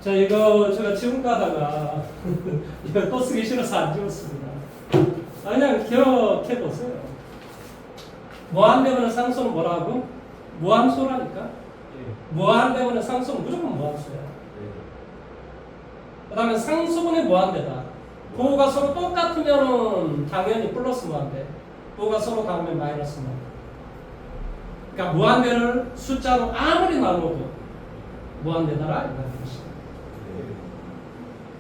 자, 이거 제가 지금 가다가 이거 또 쓰기 싫어서 안 지웠습니다. 그냥 기억해 보세요. 무한대문의 상수는 뭐라고? 무함수라니까. 무한대문의 상수는 무조건 무함수야. 그 다음에 상수분의 무한대다. 부호가 서로 똑같으면 당연히 플러스 무한대. 부호가 서로 다르면 마이너스 무한대. 그러니까 무한대를 숫자로 아무리 나눠도 무한대다라 이런 뜻이야.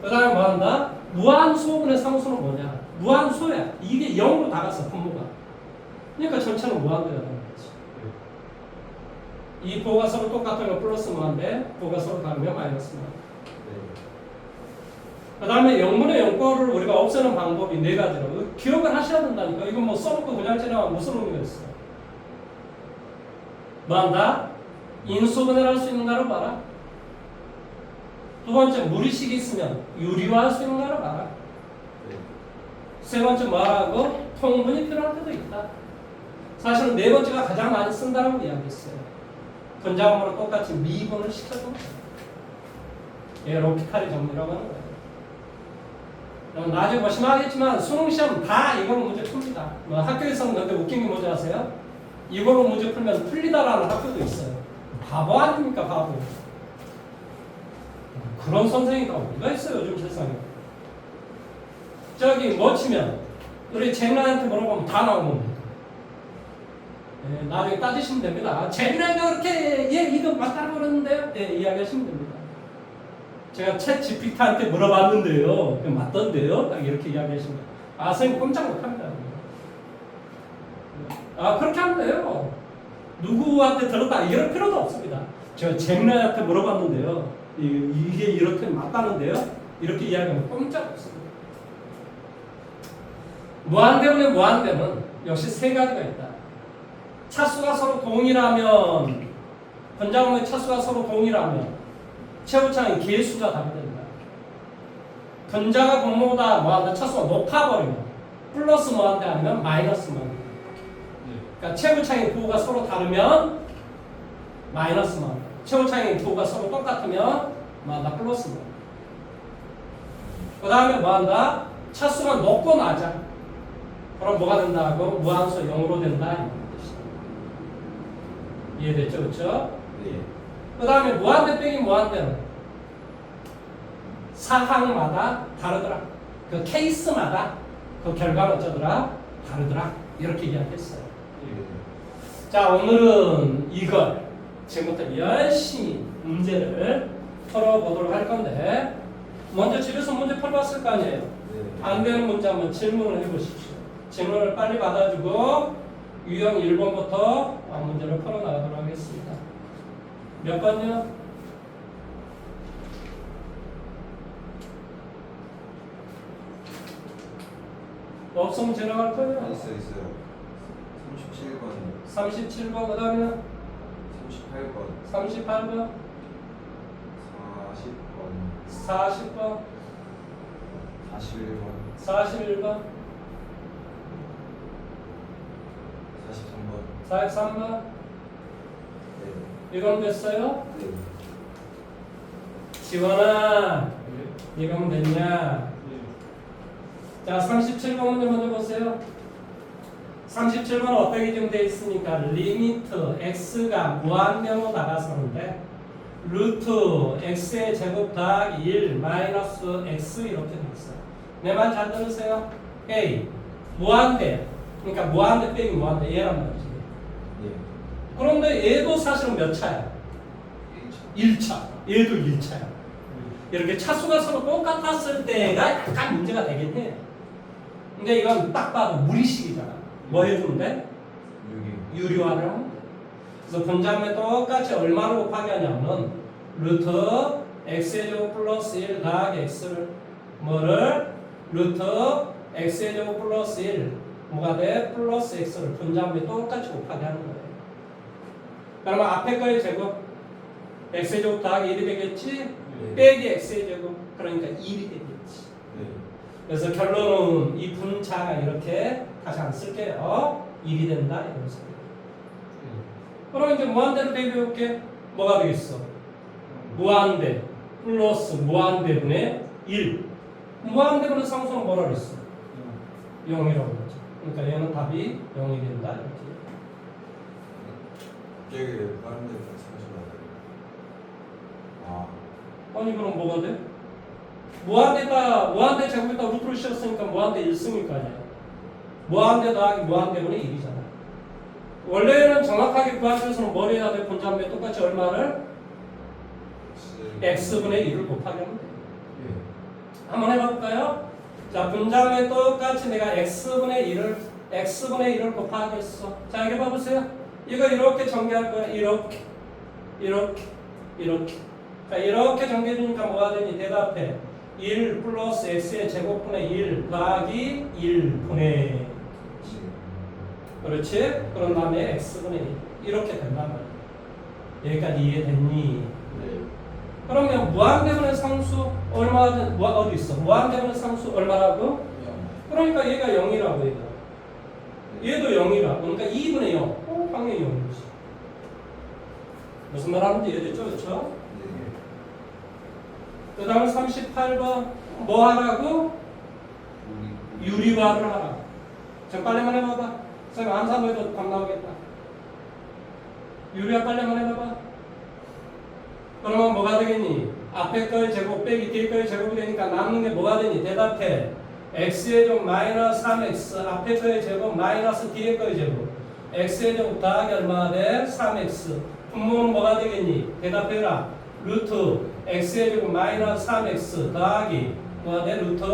그 다음에 뭐한다? 무한수분의 상수는 뭐냐? 무한수야. 이게 0으로 나갔어, 분모가. 그러니까 전체는 무한대가 되는 거지. 이 부호가 서로 똑같으면 플러스 무한대, 부호가 서로 다르면 마이너스 무한대. 그 다음에 0분의 0꼴을 우리가 없애는 방법이 네 가지로 기억을 하셔야 된다니까. 이거 뭐 써놓고 그냥 지나가면 무슨 의미가 있어? 뭐한다? 인수분해를 할 수 있는가를 봐라. 두 번째, 무리식이 있으면 유리화할 수 있는가를 봐라. 세 번째, 뭐라고? 통분이 필요할 때도 있다. 사실은 네 번째가 가장 많이 쓴다라고 이야기했어요. 분자음으로 똑같이 미분을 시켜준 거예요. 얘 로피카리 정리라고 하는 거예요. 나중에 보시면 하겠지만 수능 시험 다 이걸로 문제 풉니다. 뭐 학교에서는 근데 웃긴 게 뭔지 아세요? 이걸로 문제 풀면 풀리다라는 학교도 있어요. 바보 아닙니까, 바보. 그런 선생님이 어디가 있어요, 요즘 세상에. 저기 뭐 치면 우리 쟁라한테 물어보면 다 나오는 거예요. 네, 나중에 따지시면 됩니다. 쟁라가 그렇게 이거 맞다고 그러는데요? 네, 이야기하시면 됩니다. 제가 챗 GPT한테 물어봤는데요. 맞던데요? 딱 이렇게 이야기하시면 선생님 꼼짝 못합니다. 그렇게 하면 돼요. 누구한테 들었다 이럴 필요도 없습니다. 제가 쟁라한테 물어봤는데요. 이게 이렇게 맞다는데요? 이렇게 이야기하면 꼼짝 없습니다. 무한대문의 무한대는 역시 세 가지가 있다. 차수가 서로 동일하면, 분자음의 차수가 서로 동일하면 최고차는 개수가 답이 된다. 분자가 분모보다 뭐한다? 차수가 높아버리면 플러스 뭐한대 아니면 마이너스 뭐한대. 그러니까 최고차의 부호가 서로 다르면 마이너스 뭐한대. 최고차의 부호가 서로 똑같으면 뭐한다? 플러스 뭐한대. 그 다음에 뭐한다? 차수가 높고 낮아. 그럼 뭐가 된다고? 무한수 0으로 된다. 이런 뜻이다. 이해됐죠? 그렇죠? 네. 그 다음에 무한대 빼기 무한대는 사항마다 다르더라. 그 케이스마다 그 결과는 어쩌더라? 다르더라. 이렇게 이야기했어요. 자, 오늘은 이걸 지금부터 열심히 문제를 풀어보도록 할 건데, 먼저 집에서 문제 풀어봤을 거 아니에요? 안 되는 문제 한번 질문을 해보십시오. 질문을 빨리 받아주고 유형 1번부터 문제를 풀어나가도록 하겠습니다. 몇 번요? 없으면 지나갈 거예요. 있어요. 37번, 37번, 그 다음에 38번, 38번, 40번, 40번, 41번, 41번, 43번. 43번. 네. 이건 됐어요? 네. 지원아, 이건 됐냐? 자, 37번 문제 먼저 보세요. 37번 어떻게 기준되어 있습니까? 리미트 x가 무한대로 나가서는데 루트 x의 제곱 더하기 1 마이너스 x 이렇게 되어 있어요. 내 말 잘 들으세요. a 무한대, 그러니까 무한대 빼기 무한대 얘란 말이지. 네. 그런데 얘도 사실은 몇 차야? 1차. 얘도 1차야. 이렇게 차수가 서로 똑같았을 때가 약간 문제가 되긴 해. 근데 이건 딱 봐도 무리식이잖아. 뭐 해주면 돼? 유리화를 하면 돼. 그래서 분자음에 똑같이 얼마로 곱하기 하냐면 루트 x의 제곱 플러스 1 더하기 x를 뭐를 루트 x의 제곱 플러스 1 뭐가 돼? 플러스 x를 분자음에 똑같이 곱하기 하는 거예요. 그러면 앞에 거의 제곱 x의 제곱 더하기 1이 되겠지? 빼기 x의 제곱 그러니까 1이 되겠지. 그래서 결론은 이 분자가 이렇게 다시 안 쓸게요. 1이 된다 이런 소리. 그럼 이제 무한대로 대비해볼게. 뭐가 되겠어? 무한대 플러스 무한대분의 1. 무한대분의 상수는 뭐라 그랬어? 0이라고 그랬죠. 그러니까 얘는 답이 0이 된다. 이렇게. 갑자기 왜 무한대로 상수가 아, 아니 그럼 뭐가 돼? 무한대 제곱에다 루트를 씌웠으니까 무한대 1승일 거 아니야. 무한대 더하기 무한대분의 1이잖아. 원래는 정확하게 구하셔서는 뭘 해야 돼? 분자분의 똑같이 얼마를? x분의 1을 곱하기 하면 돼. 한번 해볼까요? 자, 분자분의 똑같이 내가 x분의 1을 곱하겠어. 자, 여기 봐보세요. 이거 이렇게 전개할 거야. 이렇게. 자, 이렇게 전개해주니까 뭐가 되니? 대답해. 1 플러스 x의 제곱분의 1 더하기 1분의 그렇지? 그런 다음에 x분의 1 이렇게 된단 말이야. 여기까지 이해됐니? 네. 그러면 무한대분의 상수 얼마든 어디 있어? 무한대분의 상수 얼마라고? 그러니까 얘가 0이라고 얘가. 얘도 0이라. 그러니까 2분의 0. 당연히 0이지. 무슨 말 하는지 이해됐죠? 그렇죠? 그 다음에 38번 뭐 하라고? 유리화를 하라고. 좀 빨리만 해봐봐. 쌤 암산해도 답 나오겠다. 유리화 빨리만 해봐봐. 그러면 뭐가 되겠니? 앞에 거의 제곱 빼기 뒤에 거의 제곱이 되니까 남는 게 뭐가 되니? 대답해. x의 제곱 마이너스 3x 앞에 거의 제곱 마이너스 뒤에 거의 제곱 x의 제곱 더하기 얼마나 돼? 3x 분모는 뭐가 되겠니? 대답해라. 루트 x의 제곱 마이너스 3x 더하기 뭐가 돼? 루트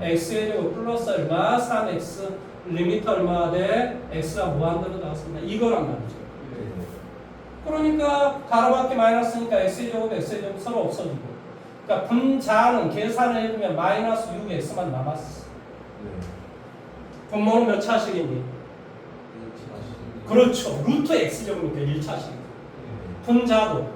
x의 제곱 플러스 얼마? 3x 리미트 얼마가 돼? x가 무한대로 나왔습니다. 이거란 말이죠. 그러니까 가로밖에 마이너스니까 x의 제곱 서로 없어지고 그러니까 분자는 계산을 해보면 마이너스 6x만 남았어. 분모는 몇 차식이니? 그렇죠. 루트 x제곱이니까 1차식. 분자도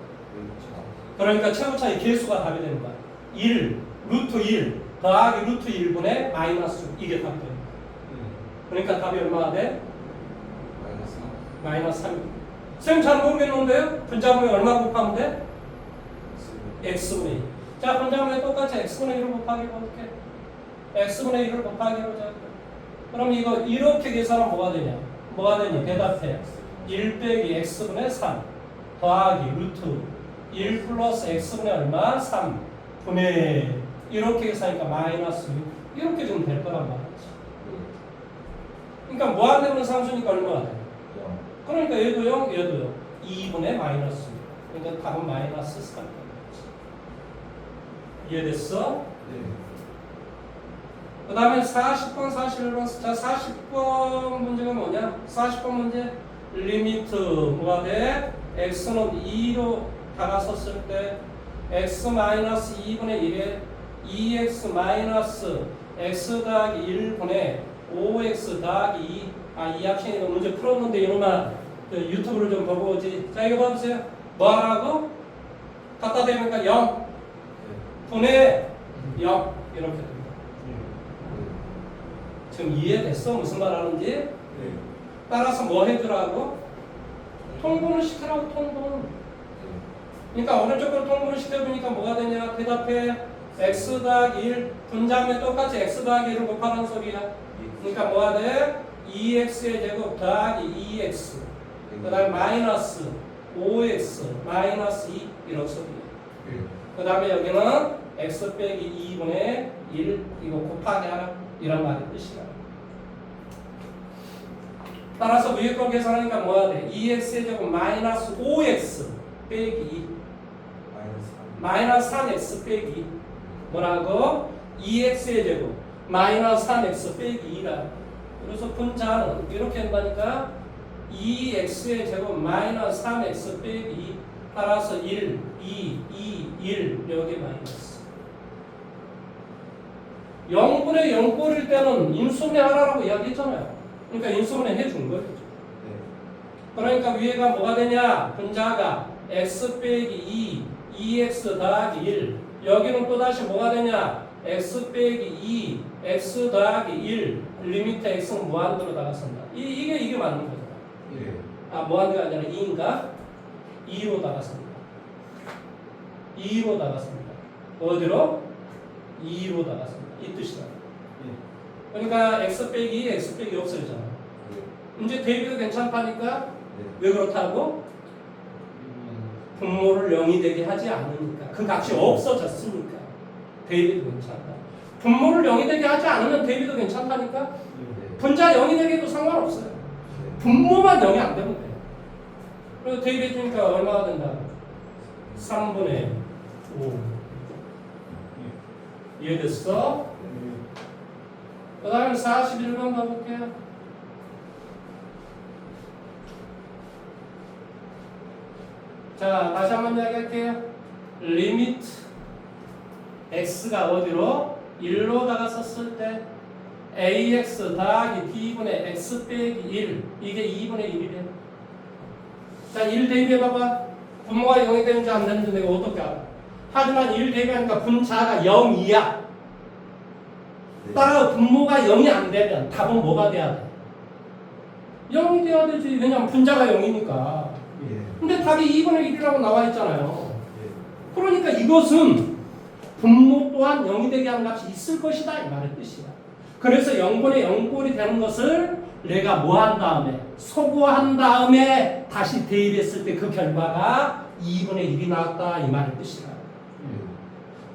그러니까 최고차의 개수가 답이 되는 거야. 1, 루트 1 더하기 루트 1분의 마이너스 6 이게 답이 되는 거야. 그러니까 답이 얼마가 돼? 마이너스 3. 쌤 잘 모르겠는데요? 분자분의 얼마 곱하면 돼? x분의 1. 자, 분자분의 똑같이 x분의 1을 곱하기 어떻게? x분의 1을 곱하기 하자. 그럼 이거 이렇게 계산하면 뭐가 되냐? 뭐가 되니? 대답해. 1 빼기 x분의 3 더하기 루트 1 플러스 x분의 얼마? 3분의 이렇게 계산하니까 마이너스 6 이렇게 주면 될 거란 말이지. 그러니까 무한대분의 상수니까 얼마가 돼? 그러니까 얘도 0, 얘도 0. 2분의 마이너스 6. 그러니까 답은 마이너스 3. 이해됐어? 네. 그 다음에 40번, 41번. 자, 40번 문제가 뭐냐? 40번 문제. 리미트 뭐가 돼? x는 2로 다가섰을 때 x 마이너스 2분의 1에 2x 마이너스 x 더하기 1분의 5x 더하기 2. 이 학생이 문제 풀었는데 이놈아 그 유튜브를 좀 보고 오지. 자, 이거 봐보세요. 뭐 하라고? 갖다 대니까 0 분의 0 이렇게 됩니다. 지금 이해됐어? 무슨 말 하는지? 따라서 뭐 해주라고? 통분을 시키라고. 통분. 그러니까 오른쪽으로 통분을 시켜주니까 뭐가 되냐? 대답해. x 더하기 1 분자면 똑같이 x 더하기 1을 곱하는 소리야. 그러니까 뭐가 돼? 2x의 제곱 더하기 2x 그 다음에 마이너스 5x 마이너스 2 이런 소리야. 그 다음에 여기는 x 빼기 2분의 1 이거 곱하기 하라 이런 말의 뜻이야. 따라서 위에 거 계산하니까 뭐가 돼? 2x의 제곱 마이너스 5x 빼기 2 마이너스 3x 빼기 2 뭐라고? 2x의 제곱 마이너스 3x 빼기 2라. 그래서 분자는 이렇게 한다니까 2x의 제곱 마이너스 3x 빼기 2 따라서 1, 1 여기 마이너스 0분의 0꼴일 때는 인수분해 하라고 이야기했잖아요. 그러니까 인수분해 해준 거예요. 그러니까 위에가 뭐가 되냐? 분자가 x 빼기 2x 더하기 1 여기는 또다시 뭐가 되냐? x 빼기 2 x 더하기 1 리미트 x는 무한대로 다가선다. 이게 맞는 거잖아. 무한대가 아니라 2인가? 2로 다가선다. 2로 나갔습니다. 어디로? 2로 나갔습니다. 이 뜻이다. 그러니까 x 빼기 x 빼기 없어지잖아. 이제 대입이 괜찮다니까 왜 그렇다고? 분모를 0이 되게 하지 않으니까 그 값이 없어졌으니까 대입이 괜찮다. 분모를 0이 되게 하지 않으면 대입이 괜찮다니까 분자 0이 되게 해도 상관없어요. 분모만 0이 안 되면 돼. 그래서 대입해 주니까 얼마가 된다? 3분의 5. 이해됐어? 그 다음에 41번 가볼게요. 자, 다시 한번 이야기할게요. 리미트 x가 어디로? 1로 다가섰을 때 ax 더하기 b분의 x 빼기 1 이게 2분의 1이래요. 자, 1 대입해봐봐. 분모가 0이 되는지 안 되는지 내가 어떻게 알아? 하지만 1 대입하니까 분자가 0이야. 따라 분모가 0이 안 되면 답은 뭐가 돼야 돼? 0이 돼야 되지. 왜냐면 분자가 0이니까. 근데 답이 2분의 1이라고 나와 있잖아요. 그러니까 이것은 분모 또한 0이 되게 하는 값이 있을 것이다 이 말의 뜻이야. 그래서 0분의 0꼴이 되는 것을 내가 뭐 한 다음에 소구한 다음에 다시 대입했을 때 그 결과가 2분의 1이 나왔다 이 말의 뜻이야.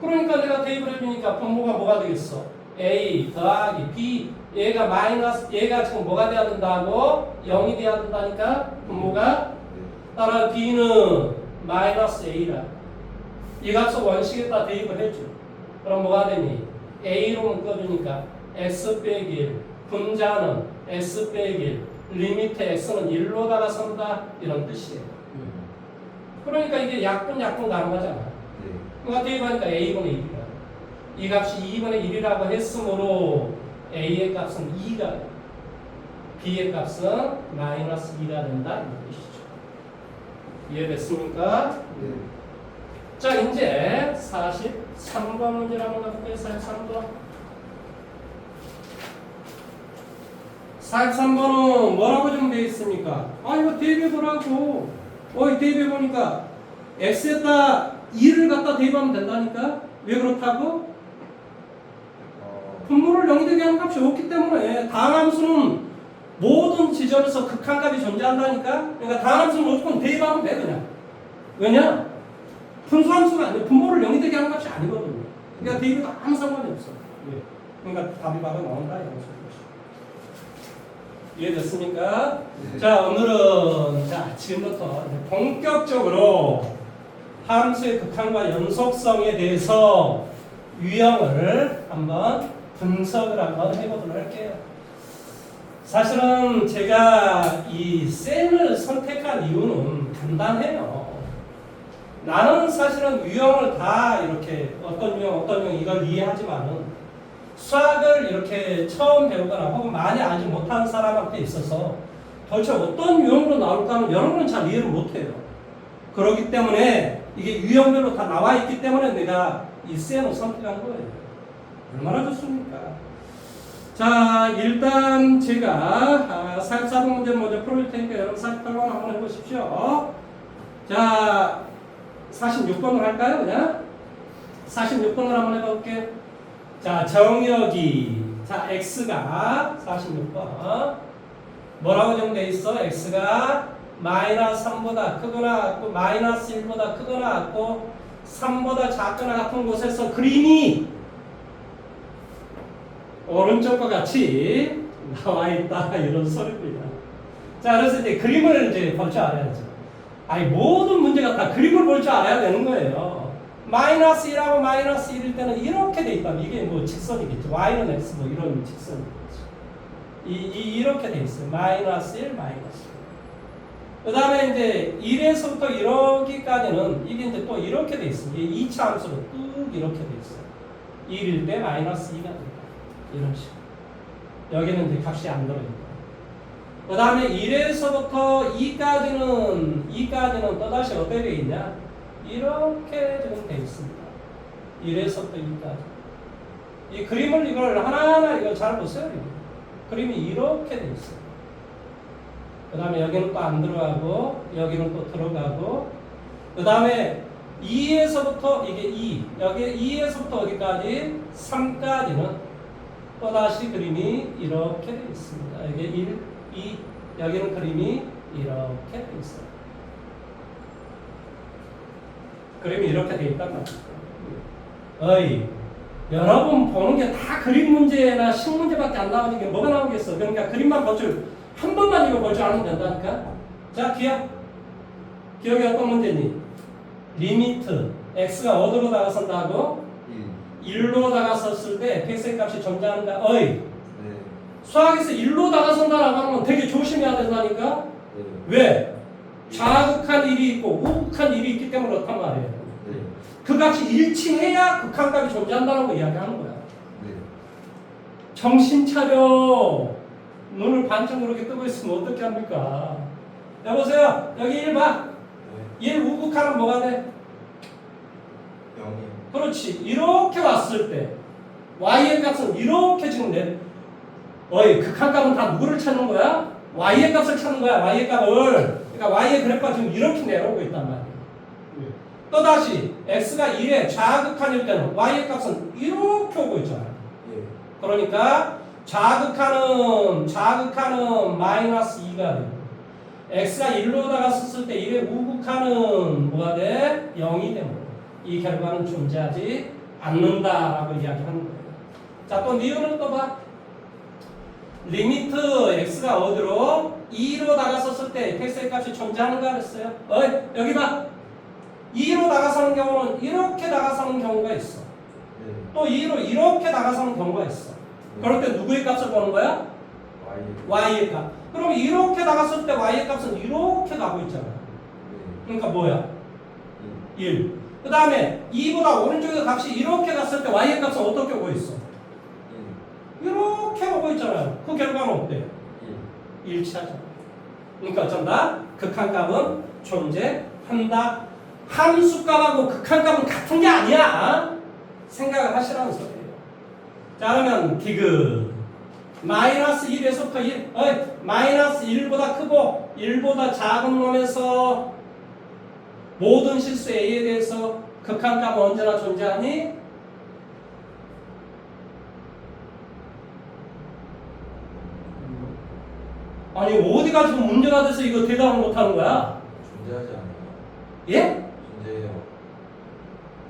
그러니까 내가 대입을 해주니까 분모가 뭐가 되겠어? A 더하기 B 얘가 마이너스 얘가 지금 뭐가 돼야 된다고? 0이 돼야 된다니까 분모가 따라 B는 마이너스 A라 이 값을 원식에다 대입을 해줘. 그럼 뭐가 되니? A로 묶어주니까 X 빼기 1 분자는 X 빼기 1 리미트 X는 1로 다가선다 이런 뜻이에요. 그러니까 이게 약분 가능하잖아. 그러니까 대입하니까 A분의 1이야. 이 값이 2분의 1이라고 했으므로 A의 값은 2가 B의 값은 마이너스 2가 된다 이런 뜻이죠. 이해됐습니까? 자, 이제 43번 문제를 한번 가볼게요. 43번. 43번은 뭐라고 좀 되어 있습니까? 아, 이거 대입해보라고. 이 대입해보니까 x에다 2를 갖다 대입하면 된다니까? 왜 그렇다고? 분모를 0이 되게 하는 값이 없기 때문에 다항함수는 모든 지점에서 극한값이 존재한다니까? 그러니까 다항함수는 무조건 대입하면 돼 그냥. 왜냐? 분수함수가 아니에요. 분모를 0이 되게 하는 값이 아니거든요. 그러니까 대입에도 아무 상관이 없어. 그러니까 답이 바로 나온다 이런 소리죠. 이해됐습니까? 자, 오늘은 지금부터 본격적으로 함수의 극한과 연속성에 대해서 유형을 한번 분석을 한번 해보도록 할게요. 사실은 제가 이 셈을 선택한 이유는 간단해요. 나는 사실은 유형을 다 이렇게 어떤 유형 이걸 이해하지만은 수학을 이렇게 처음 배우거나 혹은 많이 알지 못하는 사람한테 있어서 도대체 어떤 유형으로 나올까 하면 여러분은 잘 이해를 못해요. 그렇기 때문에 이게 유형별로 다 나와 있기 때문에 내가 이 셈을 선택한 거예요. 얼마나 좋습니까? 자, 일단 제가 44번 문제 먼저 풀어줄 테니까 여러분 48번 한번 해보십시오. 자, 46번으로 할까요? 그냥? 46번으로 한번 해볼게요. 자, 정역이 자, x가 46번 뭐라고 정되어 있어? x가 마이너스 3보다 크거나 같고 마이너스 1보다 크거나 같고 3보다 작거나 같은 곳에서 그림이 오른쪽과 같이 나와 있다 이런 소리입니다. 자, 그래서 이제 그림을 이제 볼 줄 알아야죠. 아니, 모든 문제가 다 그림을 볼 줄 알아야 되는 거예요. 마이너스 1하고 마이너스 1일 때는 이렇게 돼 있다면 이게 뭐 직선이겠죠. y는 x 뭐 이런 직선이겠죠. 이렇게 돼 있어요. 마이너스 1, 마이너스 1. 그 다음에 이제 1에서부터 이러기까지는 이게 이제 또 이렇게 돼 있어요. 이게 2차 함수로 뚝 이렇게 돼 있어요. 1일 때 마이너스 2가 됩니다. 이런 식으로. 여기는 이제 값이 안 들어있고. 그 다음에 1에서부터 2까지는 또다시 어떻게 되어 있냐? 이렇게 지금 되어 있습니다. 1에서부터 2까지. 이 그림을 이걸 하나하나 이걸 잘 보세요. 그림이 이렇게 되어 있어요. 그 다음에 여기는 또 안 들어가고, 여기는 또 들어가고, 그 다음에 2에서부터 이게 2, 여기 2에서부터 어디까지? 3까지는 또다시 그림이 이렇게 되어 있습니다. 여기 1, 2, 여기는 그림이 이렇게 되어 있어요. 그림이 이렇게 되어 있단 말이죠. 어이, 여러분 보는 게 다 그림 문제나 식 문제밖에 안 나오는 게 뭐가 나오겠어? 그러니까 그림만 볼 줄, 한 번만 이거 볼 줄 알면 된다니까? 자, 기억이 어떤 문제니? 리미트, x가 어디로 다가선다고? 1로 다가섰을 때 fx의 값이 존재한다. 어이, 네. 수학에서 1로 다가선다라고 하면 되게 조심해야 된다니까? 네. 왜? 좌극한 1이 있고 우극한 1이 있기 때문에 그렇단 말이에요. 네. 그 값이 일치해야 극한값이 존재한다고 이야기하는 거야. 네. 정신 차려. 눈을 반쯤 그렇게 뜨고 있으면 어떻게 합니까? 여보세요. 여기 1 봐. 네. 1 우극하면 뭐가 돼? 0이요. 그렇지. 이렇게 왔을 때 y의 값은 이렇게 지금 어이, 극한값은 다 누구를 찾는 거야? y의 값을 찾는 거야. y의 값을. 그러니까 y의 그래프가 지금 이렇게 내려오고 있단 말이야. 또다시 x가 1에 좌극한일 때는 y의 값은 이렇게 오고 있잖아. 예. 그러니까 좌극한은 마이너스 2가 돼요. x가 1로 다갔었을 때 1의 우극한은 뭐가 돼? 0이 되는 이 결과는 존재하지 않는다라고 이야기하는 거예요. 자, 또 니은을 또 봐. 리미트 x가 어디로? 2로 다갔었을 때 fx의 값이 존재하는가 그랬어요. 여기 봐. 2로 다가서는 경우는 이렇게 다가서는 경우가 있어. 네. 또 2로 이렇게 다가서는 경우가 있어. 그럴 때 누구의 값을 보는 거야? y의 값. 그럼 이렇게 나갔을 때 y의 값은 이렇게 가고 있잖아. 그러니까 뭐야? 1. 그 다음에 2보다 오른쪽에 값이 이렇게 갔을 때 y의 값은 어떻게 오고 있어? 이렇게 오고 있잖아요. 그 결과는 어때요? 일치하죠. 그러니까 전다 극한값은 존재한다. 함수값하고 극한값은 같은 게 아니야. 생각을 하시라는 소리예요. 자, 그러면 디귿 마이너스 1에서부터 1, 마이너스 1보다 크고 1보다 작은 놈에서 모든 실수 A에 대해서 극한값은 언제나 존재하니? 아니 어디가 지금 문제가 돼서 이거 대답을 못하는 거야? 존재하지 않아요. 예? 존재해요.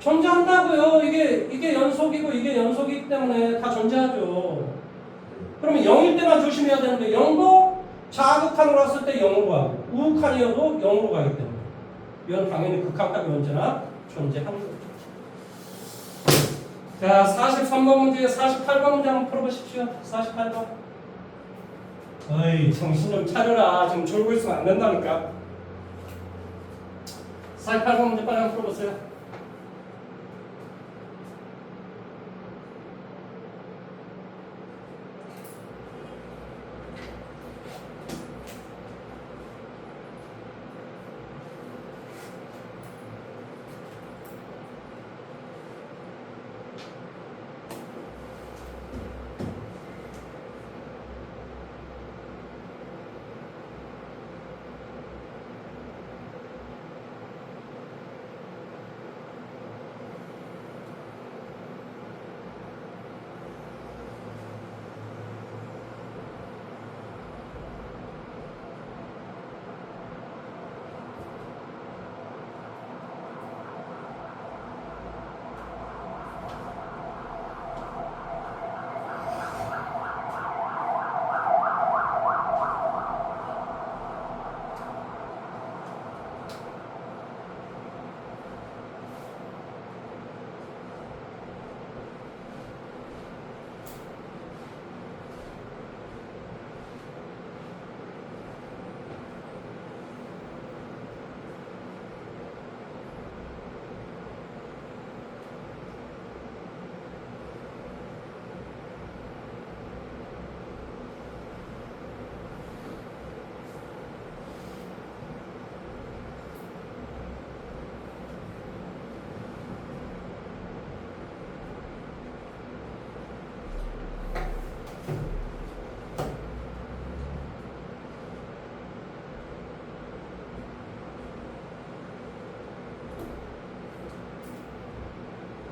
존재한다고요. 이게 연속이고 이게 연속이기 때문에 다 존재하죠. 그러면 0일 때만 조심해야 되는데 0도 좌극한으로 왔을 때 0으로 가고 우극한이어도 0으로 가기 때문에 이건 당연히 극한값이 언제나 존재하는 거죠. 자, 43번 문제, 48번 문제 한번 풀어보십시오. 48번. 어이, 정신 좀 차려라. 지금 졸고 있으면 안 된다니까. 48번 문제 빨리 한번 풀어보세요.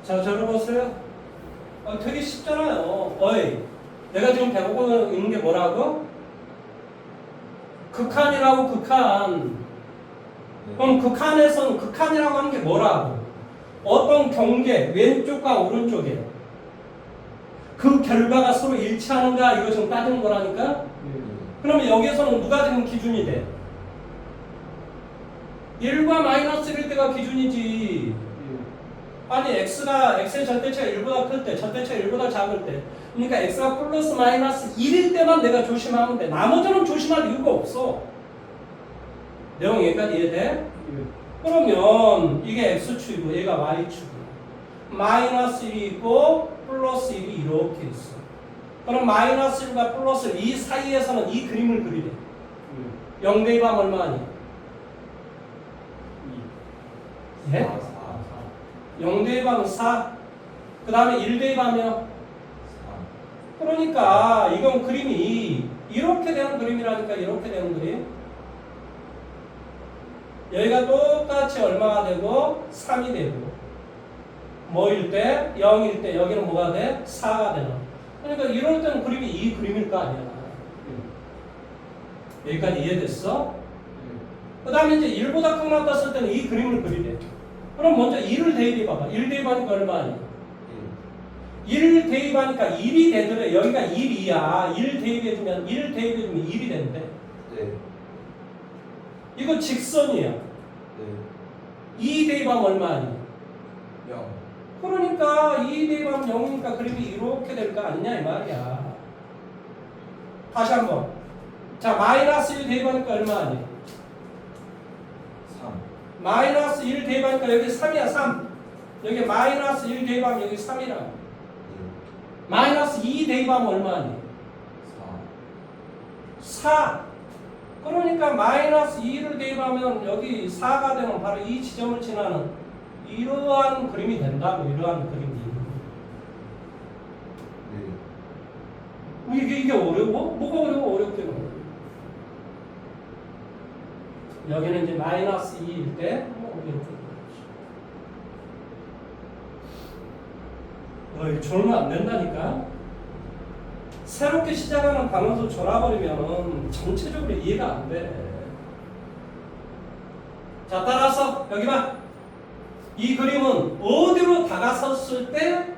자, 들어보세요. 되게 쉽잖아요. 어이, 내가 지금 배우고 있는 게 뭐라고? 극한이라고, 극한. 그럼 극한에서는 극한이라고 하는 게 뭐라고? 어떤 경계, 왼쪽과 오른쪽에 그 결과가 서로 일치하는가 이거 지금 따지는 거라니까? 그러면 여기에서는 누가 지금 기준이 돼? 1과 마이너스 1일 때가 기준이지. 아니 x의 절대치가 1보다 클 때, 절대치가 1보다 작을 때, 그러니까 x가 플러스 마이너스 1일 때만 내가 조심하면 돼. 나머지는 조심할 이유가 없어. 내용 여기까지 이해돼? 그러면 이게 x축이고 얘가 y축이고 마이너스 1이 있고 플러스 1이 이렇게 있어. 그럼 마이너스 1과 플러스 1, 이 사이에서는 이 그림을 그리래. 0 대입하면 얼마니? 예? 0 대입하면 4. 그 다음에 1 대입하면 4. 그러니까 이건 그림이 이렇게 되는 그림이라니까. 이렇게 되는 그림. 여기가 똑같이 얼마가 되고 3이 되고 뭐일 때? 0일 때 여기는 뭐가 돼? 4가 되는. 그러니까 이럴 때는 그림이 이 그림일 거 아니야. 여기까지 이해됐어? 그 다음에 이제 1보다 큰 거 떴을 때는 이 그림을 그리래. 그럼 먼저 1을 대입해봐봐. 1 대입하니까 얼마니? 1 대입하니까 1이 되더래. 여기가 1이야. 1 대입해주면 1이 된대. 네. 이거 직선이야. 네. 2 대입하면 얼마니? 0. 그러니까 2 대입하면 0이니까 그림이 이렇게 될 거 아니냐 이 말이야. 다시 한번. 자, 마이너스 1 대입하니까 얼마니? 3. 마이너스 1 대입하니까 여기 3이야. 3. 여기 마이너스 1 대입하면 여기 3이라. 마이너스 2 대입하면 얼마니? 4. 그러니까 마이너스 2를 대입하면 여기 4가 되면 바로 이 지점을 지나는 이러한 그림이 된다고. 이러한 그림이. 네. 이게 어려워? 뭐가 어려워? 어렵게. 여기는 이제 마이너스 2일 때 이렇게. 졸면 안 된다니까. 새롭게 시작하는 단어도 졸아버리면 전체적으로 이해가 안 돼. 자, 따라서 여기 봐. 이 그림은 어디로 다가섰을 때,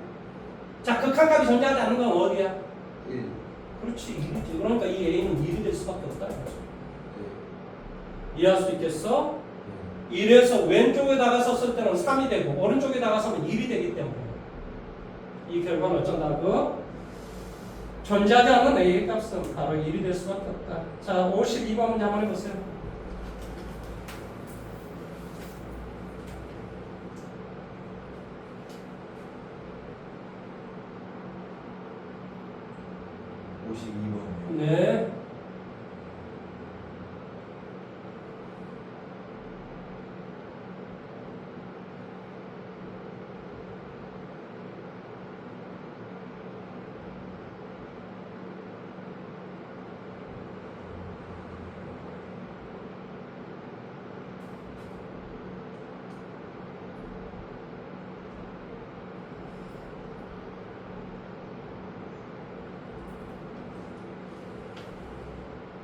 자, 극한값이 존재하지 않는 건 어디야? 1. 그렇지, 1이지. 그러니까 이 A는 1이 될 수밖에 없다. 네. 이해할 수 있겠어? 네. 1에서 왼쪽에 다가섰을 때는 3이 되고 오른쪽에 다가서면 1이 되기 때문에 이 결과는 어쩐다고? 존재하지 않는 A의 값은 바로 1이 될 수밖에 없다. 자, 52번 문제 한번 해보세요. 네.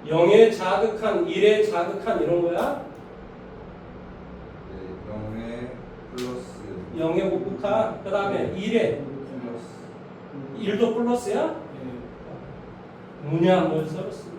영의 자극한, 1의 자극한 이런 거야? 네. 0의 플러스. 0의 곱극한, 그 다음에 1의 플러스. 1도 플러스야? 뭐냐 뭘 써봤어?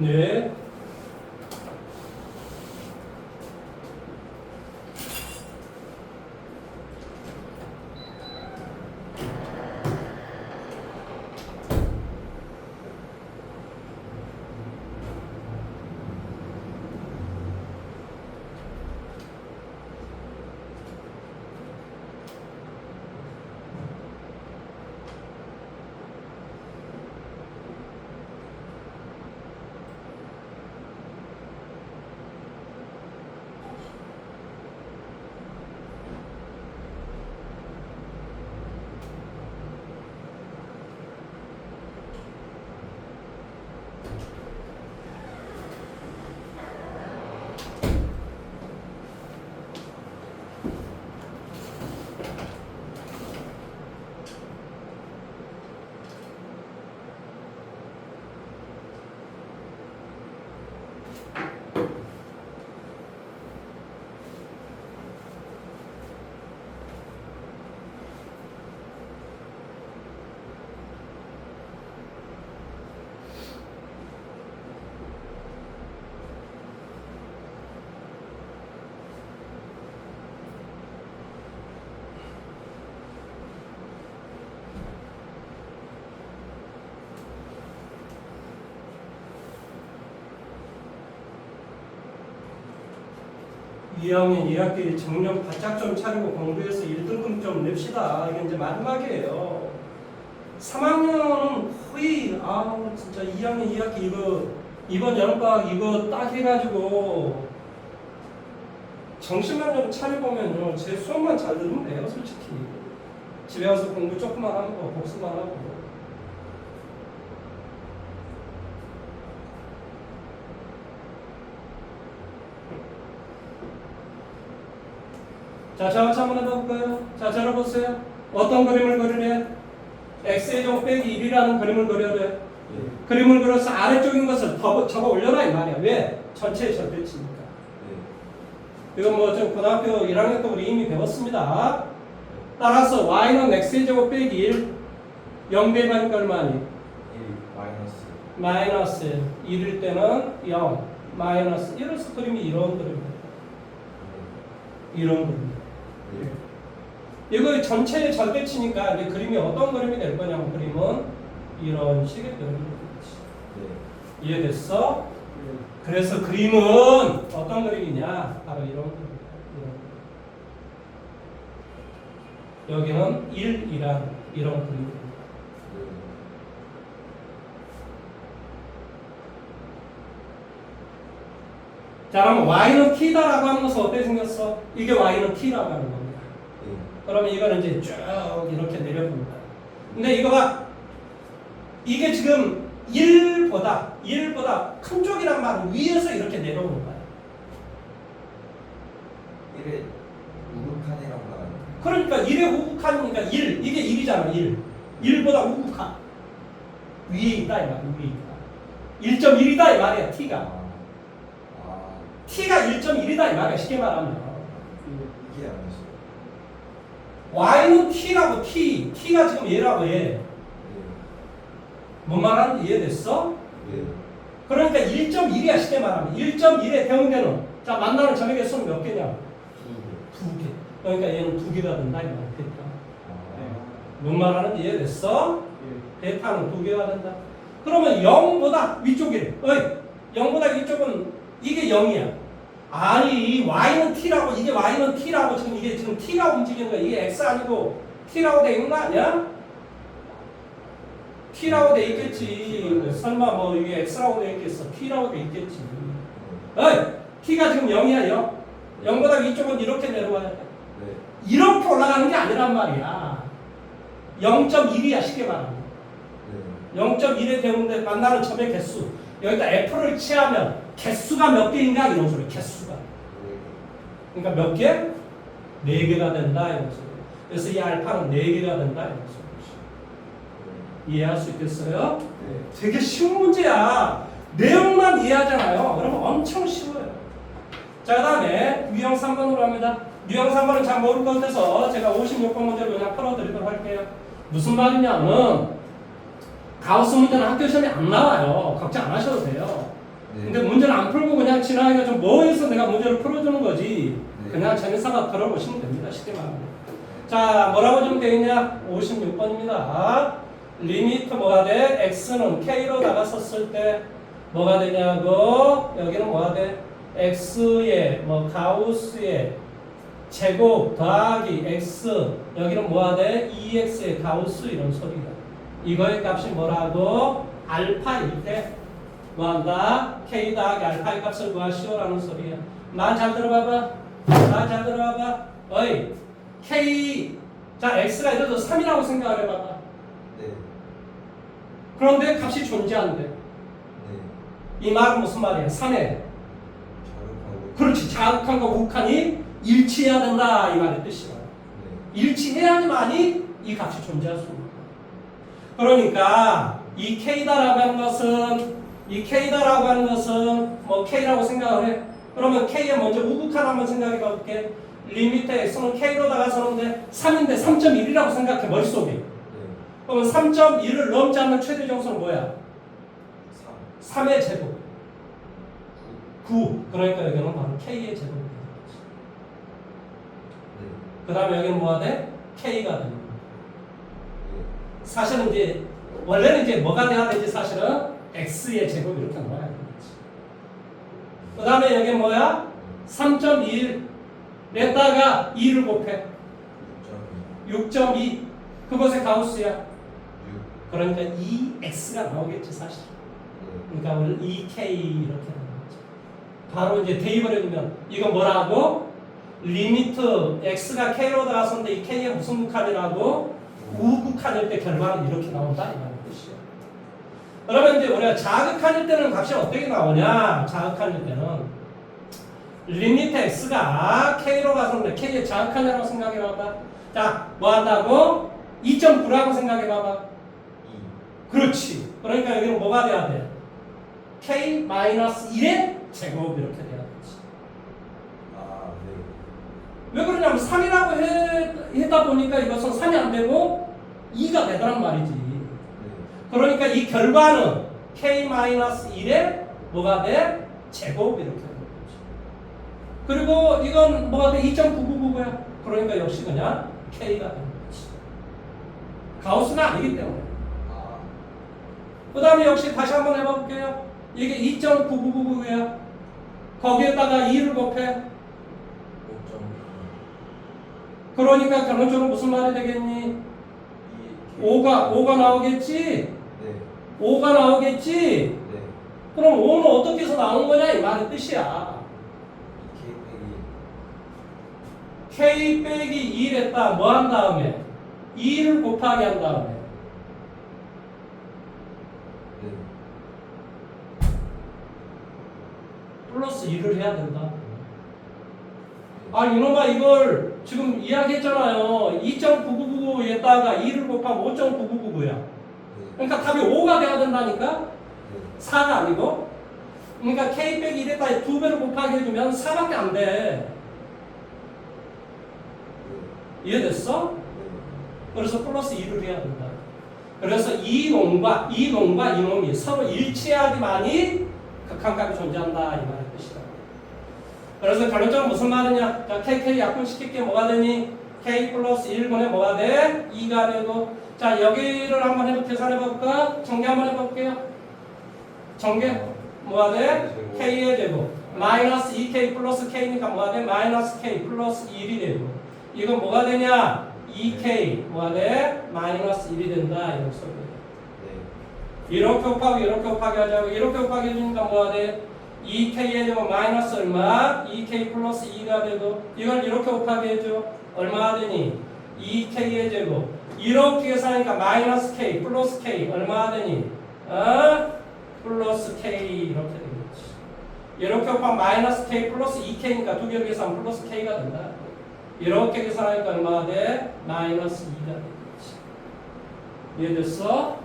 네. 이학년 2학기 정령 바짝 좀 차리고 공부해서 1등급 좀 냅시다. 이게 이제 마지막이에요. 3학년은 거의 진짜 2학년 2학기 이거 이번 여름방학 이거 딱 해가지고 정신만 좀 차려보면요 제 수업만 잘 들으면 돼요. 솔직히 집에 와서 공부 조금만 하는 거 복습만 하고. 자, 저같이 한번 해볼까요? 자, 들어보세요. 어떤 그림을 그리래? x의 제곱 빼기 1이라는 그림을 그려래. 그림을 그려서 아래쪽인 것을 접어 올려라 이 말이야. 왜? 전체의 절대치니까. 이건 뭐 좀 고등학교 1학년 때 우리 이미 배웠습니다. 따라서 y는 x의 제곱 빼기 1 0 대입하니까 얼마니? 1 마이너스 1일 때는 0 마이너스 1에서 그림이 이런 그림입니다. 이런 그림. 이거 전체의 절대치니까 이제 그림이 어떤 그림이 될 거냐면 그림은 이런 식의 그림이 되겠지. 이해됐어? 그래서 그림은 어떤 그림이냐? 바로 이런 그림입니다. 여기는 1이란 이런 그림입니다. 자, 그럼 y는 t다라고 하는 것은 어떻게 생겼어? 이게 y는 t라고 하는 겁니다. 그러면 이거는 이제 쭉 이렇게 내려봅니다. 근데 이거가 이게 지금 1보다 큰 쪽이란 말은 위에서 이렇게 내려오는 거야. 1의 우극한이라고 말하는 그러니까 1의 우극한이니까 1 이게 1이잖아. 1보다 우극한 위에 있다 이 말이야. 위에 있다. 1.1이다 이 말이야. t가 t가 1.1이다 이 말이야. 쉽게 말하면 이게 아니었어요. y는 t라고 t가 지금 얘라고 얘. 뭔 말하는지 이해됐어? 그러니까 1.1이야 쉽게 말하면 1.1의 대응되는 자 만나는 점의 개수는 몇 개냐? 2개. 그러니까 얘는 2개가 된다 이 말이야. 베타. 뭔 말하는지 이해됐어? 베타는 2개가 된다. 그러면 0보다 위쪽이래. 0보다 위쪽은 이게 0이야. 아니 y는 t라고 이게 y는 t라고 지금 이게 지금 t가 움직이는 거야. 이게 x 아니고 t라고 돼 있는 거 아니야? t라고 돼 있겠지. 설마 뭐 이게 x라고 돼 있겠어? t라고 돼 있겠지. t가 지금 0이야 0. 0보다 위쪽은 이렇게 내려와야 돼. 이렇게 올라가는 게 아니란 말이야. 0.1이야 쉽게 말하면. 0.1에 되는데 만나는 점의 개수. 여기다 f를 취하면 개수가 몇 개인가 이런 소리. 개수가. 그러니까 몇 개? 4개가 된다 이런 소리. 그래서 이 알파는 4개가 된다 이런 소리. 이해할 수 있겠어요? 되게 쉬운 문제야. 내용만 이해하잖아요. 그러면 엄청 쉬워요. 자, 그 다음에 유형 3번으로 합니다. 유형 3번은 잘 모를 것 같아서 제가 56번 문제를 그냥 풀어드리도록 할게요. 무슨 말이냐면 가우스 문제는 학교 시험에 안 나와요. 걱정 안 하셔도 돼요. 근데 문제는 안 풀고 그냥 지나가니까 좀 뭐해서 내가 문제를 풀어주는 거지. 그냥 재미삼아 들어보시면 됩니다. 쉽게 말하면. 자, 뭐라고 좀 되어 있냐? 56번입니다. 리미트 뭐가 돼? x는 k로 나갔었을 때 뭐가 되냐고? 여기는 뭐가 돼? x의 뭐 가우스의 제곱 더하기 x 여기는 뭐가 돼? 2x의 가우스 이런 소리가. 이거의 값이 뭐라고? 알파일 때 뭐한다? k 더하기 알파의 값을 구하시오라는 소리야. 말 잘 들어봐봐. 말 잘 들어봐봐. 어이 k 자 x가 예를 들어서 3이라고 생각을 해봐봐. 그런데 값이 존재한대. 이 말은 무슨 말이야? 3에 그렇지. 자극한과 우극한이 일치해야 된다 이 말의 뜻이야. 일치해야지만이 이 값이 존재할 수 있는 거야. 그러니까 이 k다라고 하는 것은 이 이 K다라고 하는 것은 뭐 K라고 생각을 해. 그러면 K에 먼저 우극한 한번 생각해 볼게. 리미트 X는 K로다가 서는데 3인데 3.1이라고 생각해 머릿속에. 네. 그러면 3.1을 넘지 않는 최대 정수는 뭐야? 3. 3의 제곱. 9. 그러니까 여기는 바로 K의 제곱이 되는 거지. 네. 그 다음에 여기는 뭐가 돼? K가 되는 거야. 네. 사실은 이제 원래는 이제 뭐가 돼야 되지 사실은 X의 제곱 이렇게 나와야 되는 거지. 그 다음에 여기 뭐야? 3.1에다가 2를 곱해. 6.2. 그것의 가우스야. 6. 그러니까 2X가 나오겠지 사실. 네. 그러니까 오늘 2K 이렇게 되는 거죠. 바로 이제 대입을 해주면 이거 뭐라고? 리미트 X가 K로 들어갔었는데 이 K의 무슨 극한이라고? 우극한일 때 결과는 이렇게 나온다 이 말인 뜻이야. 그러면 이제 우리가 자극한일 때는 값이 어떻게 나오냐? 자극한일 때는 리미트 X가 K로 갔었는데 K의 자극한이라고 생각해봐봐. 자, 뭐 한다고? 2.9라고 생각해봐봐. 2. 그렇지. 그러니까 여기는 뭐가 돼야 돼? K-1의 제곱 이렇게 돼야 되지. 아, 네. 왜 그러냐면 3이라고 했다 보니까 이것은 3이 안 되고 2가 되더란 말이지. 네. 그러니까 이 결과는 K-1의 뭐가 돼? 제곱 이렇게 되는 거지. 그리고 이건 뭐가 돼? 2.999야. 그러니까 역시 그냥 K가 되는 거지. 가우스가 아니기 때문에. 아, 그 다음에 역시 다시 한번 해볼게요. 이게 2.9999야. 거기에다가 2를 곱해. 5.9. 그러니까 결론적으로 무슨 말이 되겠니? 5가 나오겠지? 네. 5가 나오겠지? 네. 그럼 5는 어떻게 해서 나온 거냐? 이 말의 뜻이야. K 빼기 2 했다. 뭐 한 다음에? 2를 곱하기 한 다음에. 네. 플러스 2를 해야 된다. 아, 이놈아, 이걸 지금 이야기했잖아요. 2.9999에다가 2를 곱하면 5.9999야. 네. 그러니까 답이 5가 돼야 된다니까? 네. 4가 아니고. 그러니까 K 빼기 1에다가 2배를 곱하기 해주면 4밖에 안 돼. 이해됐어? 네. 그래서 플러스 2를 해야 된다. 그래서 이놈과 이놈이 서로 일치해야지만이 극한값이 존재한다 이 말의 뜻이다. 그래서 결론적으로 무슨 말이냐? 자, KK 약분시킬게 뭐가 되니? K 플러스 1분의 뭐가 돼? 2가 되고. 자, 여기를 한번 계산해 볼까? 전개 한번 해볼게요. 전개 뭐가 돼? K의 제곱 마이너스 2K 플러스 K니까 뭐가 돼? 마이너스 K 플러스 1이 되고. 이건 뭐가 되냐? 2K 뭐가 돼? 마이너스 1이 된다 이런 소리예요. 네. 이렇게 곱하기 이렇게 곱하기 하자고. 이렇게 곱하기 해주니까 뭐가 돼? 2K에 되면 마이너스 얼마? 2K 플러스 2가 되고. 이걸 이렇게 곱하기 해줘. 얼마가 되니? 2K의 제곱. 이렇게 계산하니까 마이너스 K 플러스 K 얼마가 되니? 플러스 K 이렇게 되겠지. 이렇게 곱하면 마이너스 K 플러스 2K니까 두 개를 계산하면 플러스 K가 된다. 이렇게 계산하니까 얼마가 돼? 마이너스 2가 되겠지. 이해됐어?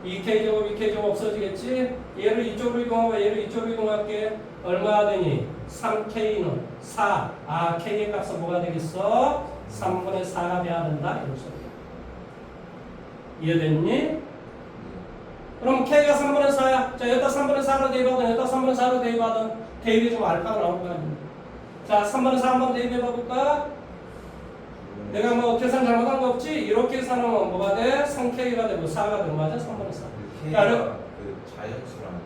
네. 2K 제곱 2K 제곱 없어지겠지? 얘를 이쪽으로 이동하고 얘를 이쪽으로 이동할게. 얼마가 되니? 3K는 4. 아, K의 값은 뭐가 되겠어? 3분의 4가 돼야 된다. 이런 소리야. 이해됐니? 그럼 K가 3분의 4야. 자, 여기다 3분의 4로 대입하든 여기다 3분의 4로 대입하든 대입이 좀 알파가 나올 거 아니야. 자, 3분의 4 한번 대입해 봐볼까? 내가 뭐 계산 잘못한 거 없지? 이렇게 계산하면 뭐가 돼? 3K가 되고 4가 되고 맞아? 3분의 4. K가 야, 그 자연수랑.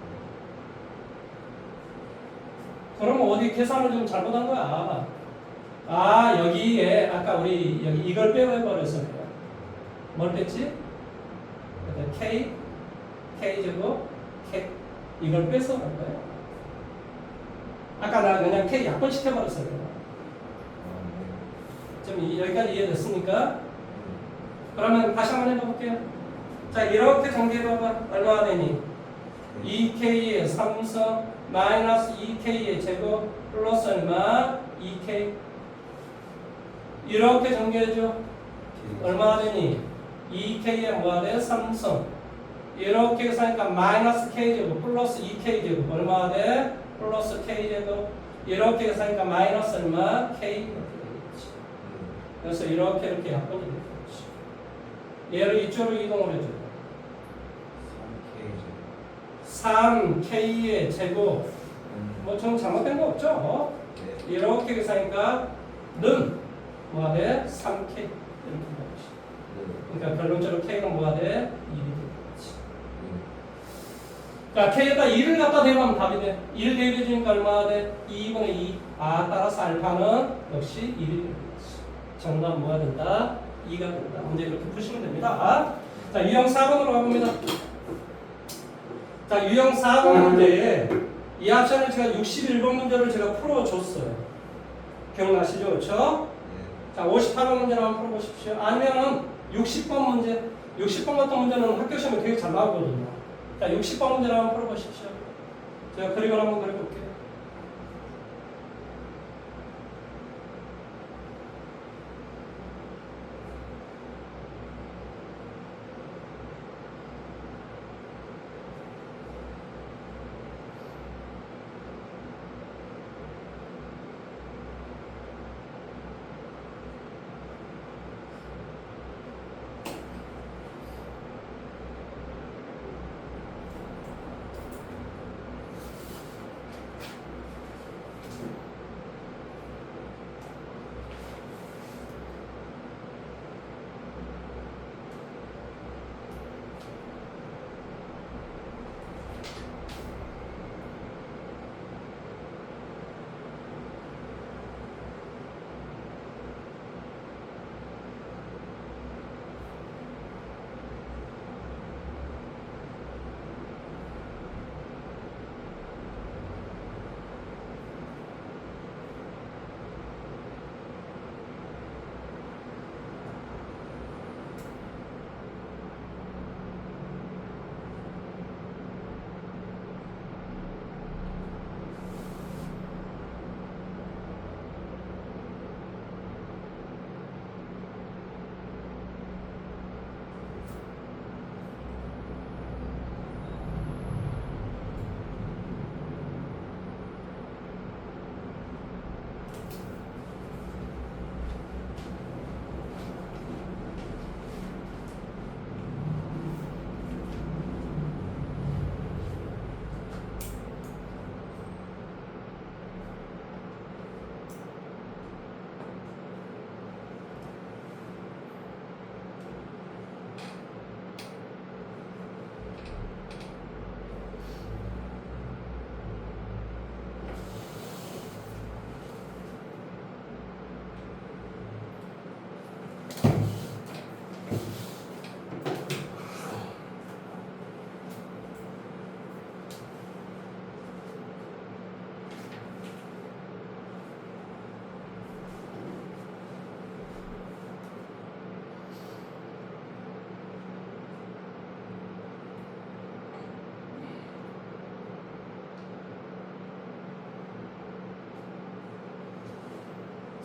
그러면 어디 계산을 좀 잘못한 거야? 아, 여기에 아까 우리 여기 이걸 빼버려서 그래. 뭘 뺐지? K 제곱 K 이걸 빼서 갈 거야. 아까 나 그냥 K 약분시켜버렸어 그래. 좀 여기까지 이해됐습니까? 그러면 다시 한번 해볼게요. 자, 이렇게 정리해봐봐. 얼마가 되니? 2K의 3성 마이너스 2K의 제곱 플러스 얼마? 2K. 이렇게 정리해줘. 얼마가 되니? 2K의 뭐가 돼? 3성 이렇게 계산하니까 마이너스 K제곱 플러스 2K제곱 얼마가 돼? 플러스 K제곱 이렇게 계산하니까 마이너스 얼마? K 이렇게 되겠지. 그래서 이렇게 약분이 되겠지. 얘를 이쪽으로 이동을 해줘. 3K의 제곱 뭐 좀 잘못된 거 없죠? 네. 이렇게 계산하니까 는 뭐가 돼? 3K 이렇게 되겠지. 그러니까 결론적으로 K가 뭐가 돼? 1이 되겠지. 자, K에다 2를 갖다 대입하면 답이 돼. 1 대입해 주니까 얼마가 돼? 2분의 2. 아, 따라서 알파는 역시 1이 되겠지. 정답 뭐가 된다? 2가 된다. 문제 이렇게 푸시면 됩니다. 자, 유형 4번으로 가봅니다. 자, 유형 4번 문제에 이 합션을 제가 61번 문제를 제가 풀어줬어요. 기억나시죠? 그렇죠? 자, 58번 문제를 한번 풀어보십시오. 아니면은 60번 문제, 60번 같은 문제는 학교 시험에 되게 잘 나오거든요. 자, 60번 문제를 한번 풀어보십시오. 제가 그림을 한번 그려볼게요.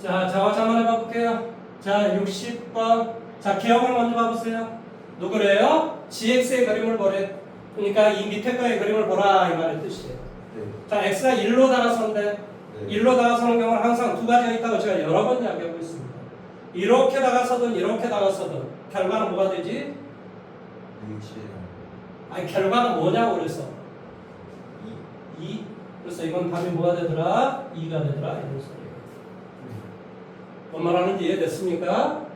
자, 자화자 한번 해봐볼게요. 자, 60번. 자, 기억을 먼저 봐보세요. 누구래요? GX의 그림을 보래. 그러니까 이 밑에 거의 그림을 보라 이 말의 뜻이에요. 네. 자, X가 1로 다가서는데 네. 1로 다가서는 경우는 항상 두 가지가 있다고 제가 여러 번 이야기하고 있습니다. 이렇게 다가서든 이렇게 다가서든 결과는 뭐가 되지? 아니, 결과는 뭐냐고 그래서 2. 그래서 이건 답이 뭐가 되더라? 2가 되더라 이런 소리예요. 뭔 말하는지 이해됐습니까?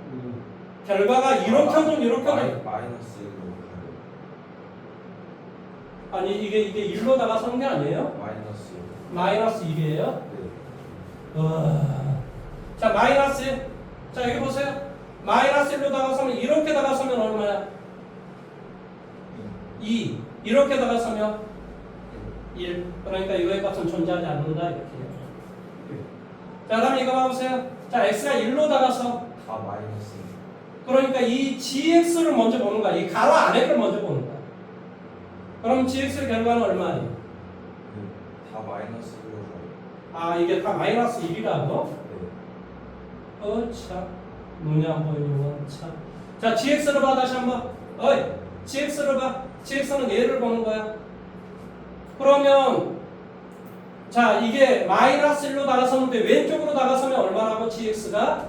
결과가 이렇게든 이렇게든 마이너스 1로 아니 이게 1로 다가서는 게 아니에요? 마이너스 1. 마이너스 1이에요? 네. 자, 마이너스 1. 자, 여기 보세요. 마이너스 1로 다가서면 이렇게 다가서면 얼마야? 2. 이렇게 다가서면 1. 그러니까 이거의 값은 존재하지 않는다 이렇게. 자, 다음에 이거 봐보세요. 자, x가 1로 다가서 다 마이너스 1. 그러니까 이 gx를 먼저 보는 거야. 이 가로 안에 걸 먼저 보는 거야. 그럼 gx의 결과는 얼마예요? 다 마이너스 1로. 아, 이게 다 마이너스 1이라고? 네. 참. 눈이 안 보이는 건 참. 자, gx를 봐 다시 한번. 어이, gx를 봐. gx는 얘를 보는 거야. 그러면 자 이게 마이너스 1로 다가섰는데 왼쪽으로 다가서면 얼마라고 gx가?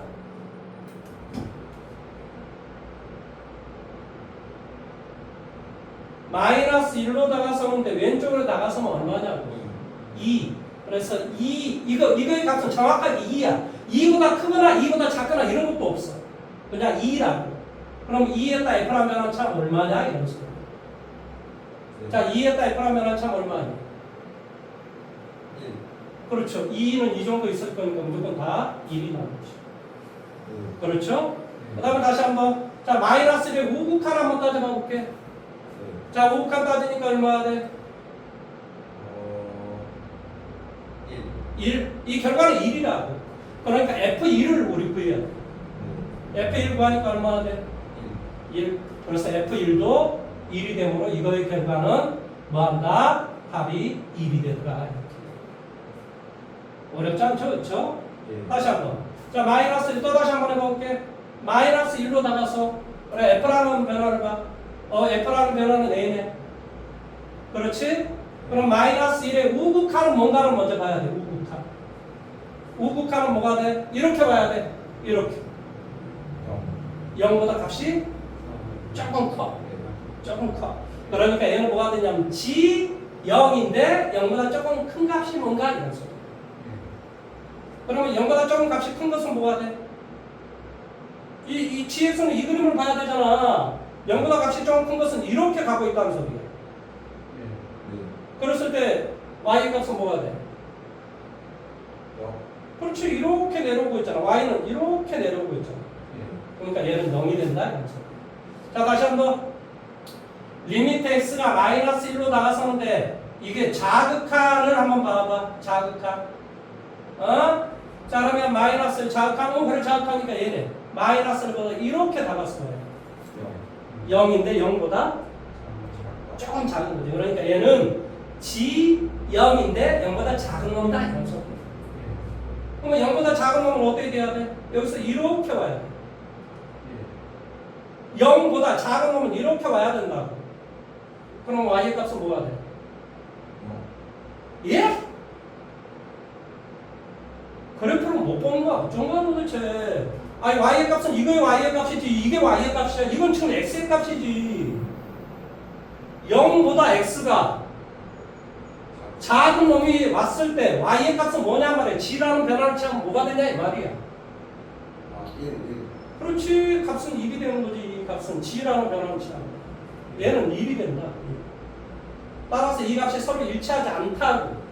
마이너스 1로 다가서는데 왼쪽으로 다가서면 얼마냐고. 2. 그래서 이거의 값은 정확하게 2야. 2보다 크거나 2보다 작거나 이런 것도 없어. 그냥 2라고. 그럼 2에다 f라는 변화참 얼마냐 이런 식으로. 자 2에다 f라는 변화참 얼마냐? 1. 그렇죠. 2는 이 정도 있을 거니까 무조건 다 1이 나오죠. 그렇죠? 그 다음에 다시 한번 자 마이너스의 우극한 한번 따져봐 볼게. 자 우극한 따지니까 얼마야 돼? 1. 1. 이 결과는 1이라고. 그러니까 F1을 우리 구해야 돼. F1 구하니까 얼마나 돼? 1. 그래서 F1도 1이 되므로 이거의 결과는 뭐한다? 합이 1이 되더라. 어렵지 않죠? 그렇죠? 다시 한번. 자 마이너스 1 또 다시 한번 해볼게. 마이너스 1로 나가서 그래 F라는 변화를 봐. F라는 변화는 A네. 그렇지? 그럼 마이너스 1의 우극한은 뭔가를 먼저 봐야 돼. 우극한. 우극한은 뭐가 돼? 이렇게 봐야 돼. 이렇게. 0보다 값이 조금 커. 조금 커. 그러니까 얘는 뭐가 되냐면 G0인데 0보다 조금 큰 값이 뭔가 이런 소리. 그러면 0보다 조금 값이 큰 것은 뭐가 돼? 이 GX는 이 그림을 봐야 되잖아. 0보다 값이 조금 큰 것은 이렇게 가고 있다는 소리야. 그랬을 때 y 값은 뭐가 돼? 그렇지 이렇게 내려오고 있잖아. y는 이렇게 내려오고 있잖아. 그러니까 얘는 0이 된다 이런 소리. 자 다시 한번 리미트 x가 마이너스 1로 나가서는데 이게 자극한을 한번 봐봐. 자극한. 자 그러면 마이너스 자극한 그래 자극하니까 얘네 마이너스를 보다 이렇게 다갔어요. 0인데 0보다 조금 작은 거죠. 그러니까 얘는 G0인데 0보다 작은 놈이다 이런 소리. 그러면 0보다 작은 놈은 어떻게 돼야 돼? 여기서 이렇게 와야 돼. 0보다 작은 놈은 이렇게 와야 된다고. 그럼 y의 값은 뭐가 돼? 예? 그래프를 못 보는 거야. 어쩐 거야 도대체. 아니 y의 값은 이거의 y의 값이지 이게 y의 값이야. 이건 지금 x의 값이지. 0보다 x가 작은 놈이 왔을 때 y의 값은 뭐냐 말이야. g라는 변화를 취하면 뭐가 되냐 이 말이야. 1. 그렇지. 값은 1이 되는 거지. 이 값은 g라는 변화를 취하면 얘는 1이 된다. 따라서 이 값이 서로 일치하지 않다고.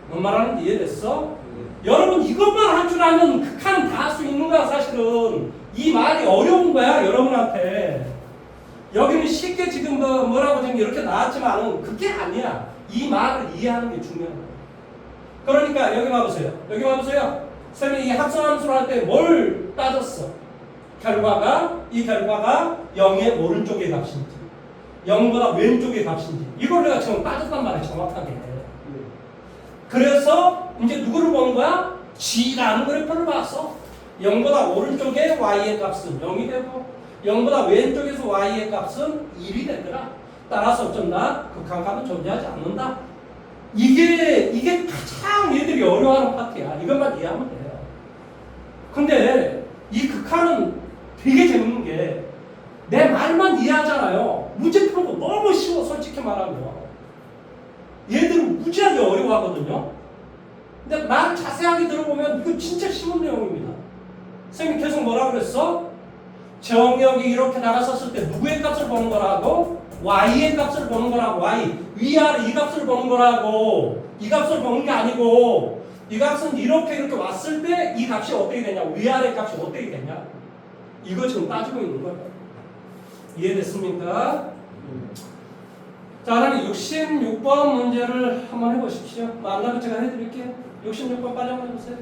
뭔 말하는지 이해됐어? 여러분 이것만 할 줄 알면 극한은 다 할 수 있는 거야 사실은. 이 말이 어려운 거야 여러분한테. 여기는 쉽게 지금 뭐라고 지금 이렇게 나왔지만은 그게 아니야. 이 말을 이해하는 게 중요한 거야. 그러니까 여기 봐보세요. 여기 봐보세요. 쌤이 이 합성함수를 할 때 뭘 따졌어? 이 결과가 0의 오른쪽의 값인지 0보다 왼쪽의 값인지 이걸 내가 지금 따졌단 말이야 정확하게. 그래서 이제 누구를 보는 거야? G라는 그래프를 봤어. 0보다 오른쪽에 Y의 값은 0이 되고 0보다 왼쪽에서 Y의 값은 1이 되더라. 따라서 어쩐다? 극한값은 존재하지 않는다. 이게 가장 얘들이 어려워하는 파트야. 이것만 이해하면 돼요. 근데 이 극한은 되게 재밌는 게 내 말만 이해하잖아요. 문제 푸는 거 너무 쉬워 솔직히 말하면. 얘들은 무지하게 어려워하거든요. 근데 말 자세하게 들어보면 이거 진짜 쉬운 내용입니다. 선생님이 계속 뭐라 그랬어? 정역이 이렇게 나갔었을 때 누구의 값을 보는 거라고? y의 값을 보는 거라고. y 위아래 이 값을 보는 거라고. 이 값을 보는 게 아니고 이 값은 이렇게 왔을 때 이 값이 어떻게 되냐, 위아래 값이 어떻게 되냐, 이거 지금 따지고 있는 거예요. 이해됐습니까? 자, 그럼 66번 문제를 한번 해보십시오. 안 나면 제가 해드릴게요. 66번 빨리 한번 해보세요.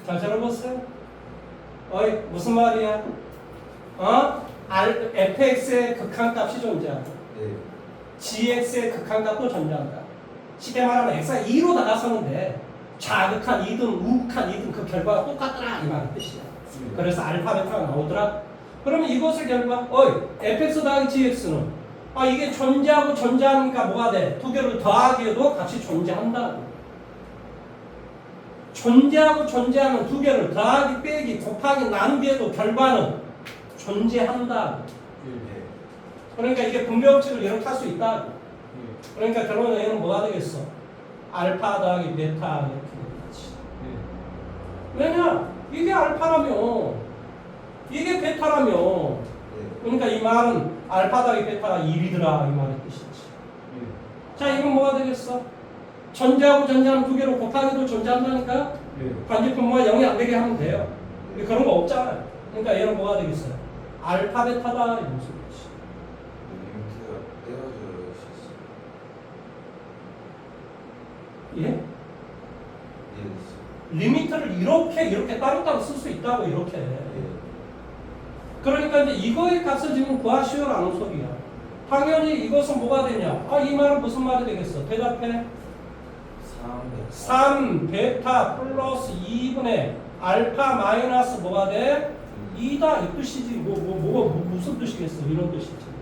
잘 들어보세요. 어이 무슨 말이야? fx의 극한값이 존재한다. 네. gx의 극한값도 존재한다. 쉽게 말하면 x가 2로 나가서는데 좌극한 2든 우극한 2든 그 결과가 똑같더라 이 말의 뜻이야. 그래서 알파 베타가 나오더라. 그러면 이것의 결과 fx 더하기 gx는 이게 존재하고 존재하니까 뭐가 돼? 두 개를 더하기에도 같이 존재한다. 존재하고 존재하는 두 개를 더하기 빼기 곱하기 나누기에도 결과는 존재한다. 네. 그러니까 이게 분배법칙을 이렇게 할 수 있다. 그러니까 결론은 얘는 뭐가 되겠어? 알파 더하기 베타 이렇게 되겠지. 왜냐? 이게 알파라며 이게 베타라며. 그러니까 이 말은 알파 더하기 베타가 1이더라 이 말의 뜻이지. 자 이건 뭐가 되겠어? 존재하고 존재하는 두 개로 곱하기도 존재한다니까? 관계분모가 0이 안 되게 하면 돼요. 그런 거 없잖아요. 그러니까 얘는 뭐가 되겠어요? 알파 베타다 이런 소리지. 리미트가 떼어져 있었어. 예? 예. 리미트를 이렇게 따로따로 쓸 수 있다고 이렇게. 예. 그러니까 이제 이거의 값을 지금 구하시오라는 소리야. 당연히 이것은 뭐가 되냐? 이 말은 무슨 말이 되겠어? 대답해. 3 베타 플러스 2분의 알파 마이너스 뭐가 돼? 2다 이 뜻이지. 무슨 뜻이겠어? 이런 뜻이지.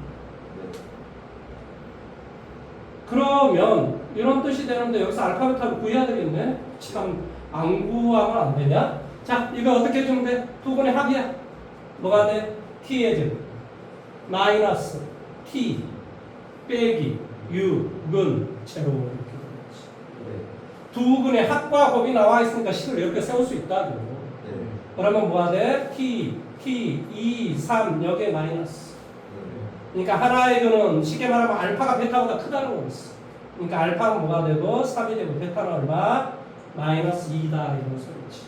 그러면 이런 뜻이 되는데 여기서 알파 베타를 구해야 되겠네. 참 안 구하면 안 되냐? 자 이거 어떻게 해주면 돼? 두 분의 합이야. 뭐가 돼? t의 제곱 마이너스 t 빼기 u는 제로 이렇게 되겠지. 두 근의 합과 곱이 나와 있으니까 식을 이렇게 세울 수 있다고. 그러면 뭐가 돼? t 2, 3 여기에 마이너스. 그러니까 하나의 근은 쉽게 말하면 알파가 베타보다 크다는 거 있어. 그러니까 알파는 뭐가 되고 3이 되고 베타는 얼마? 마이너스 2다 이런 소리지.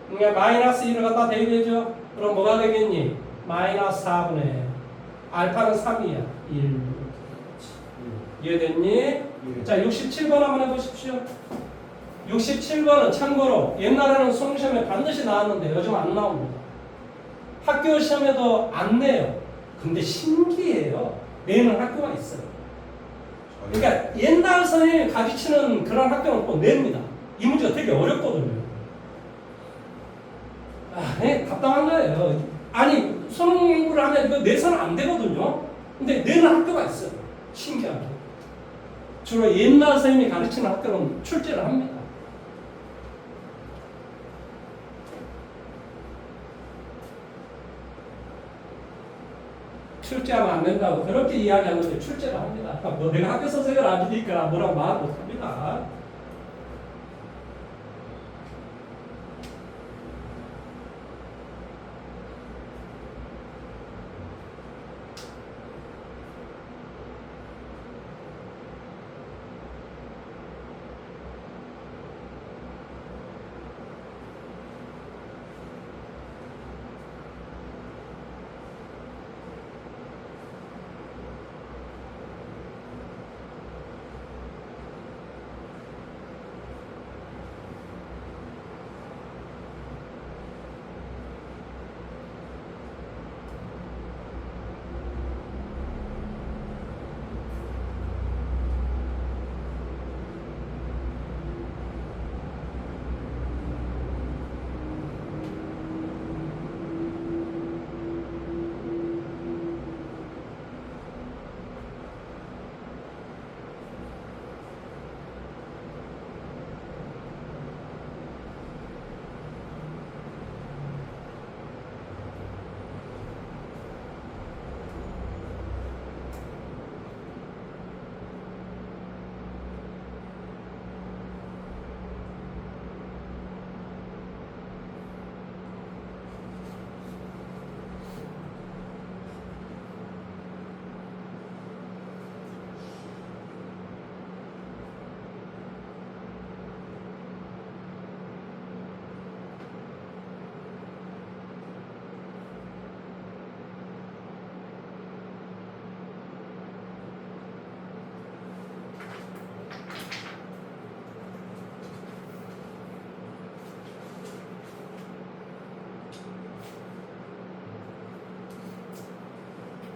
그러니까 마이너스 2를 갖다 대입해줘. 그럼 뭐가 되겠니? 마이너스 4분의 알파는 3이야. 1 이해됐니? 자 67번 한번 해보십시오. 67번은 참고로 옛날에는 수능시험에 반드시 나왔는데 요즘 안 나옵니다. 학교 시험에도 안 내요. 근데 신기해요. 내는 학교가 있어요. 그러니까 옛날 선생님이 가르치는 그런 학교는 또 냅니다. 이 문제가 되게 어렵거든요. 답답한 거예요. 아니 수능 공부를 하면 이거 내서는 안 되거든요. 근데 내는 학교가 있어요. 신기하게. 주로 옛날 선생님이 가르치는 학교는 출제를 합니다. 출제하면 안 된다고 그렇게 이야기하는데 출제를 합니다. 내가 학교 선생을 아니니까 뭐라고 말 못합니다.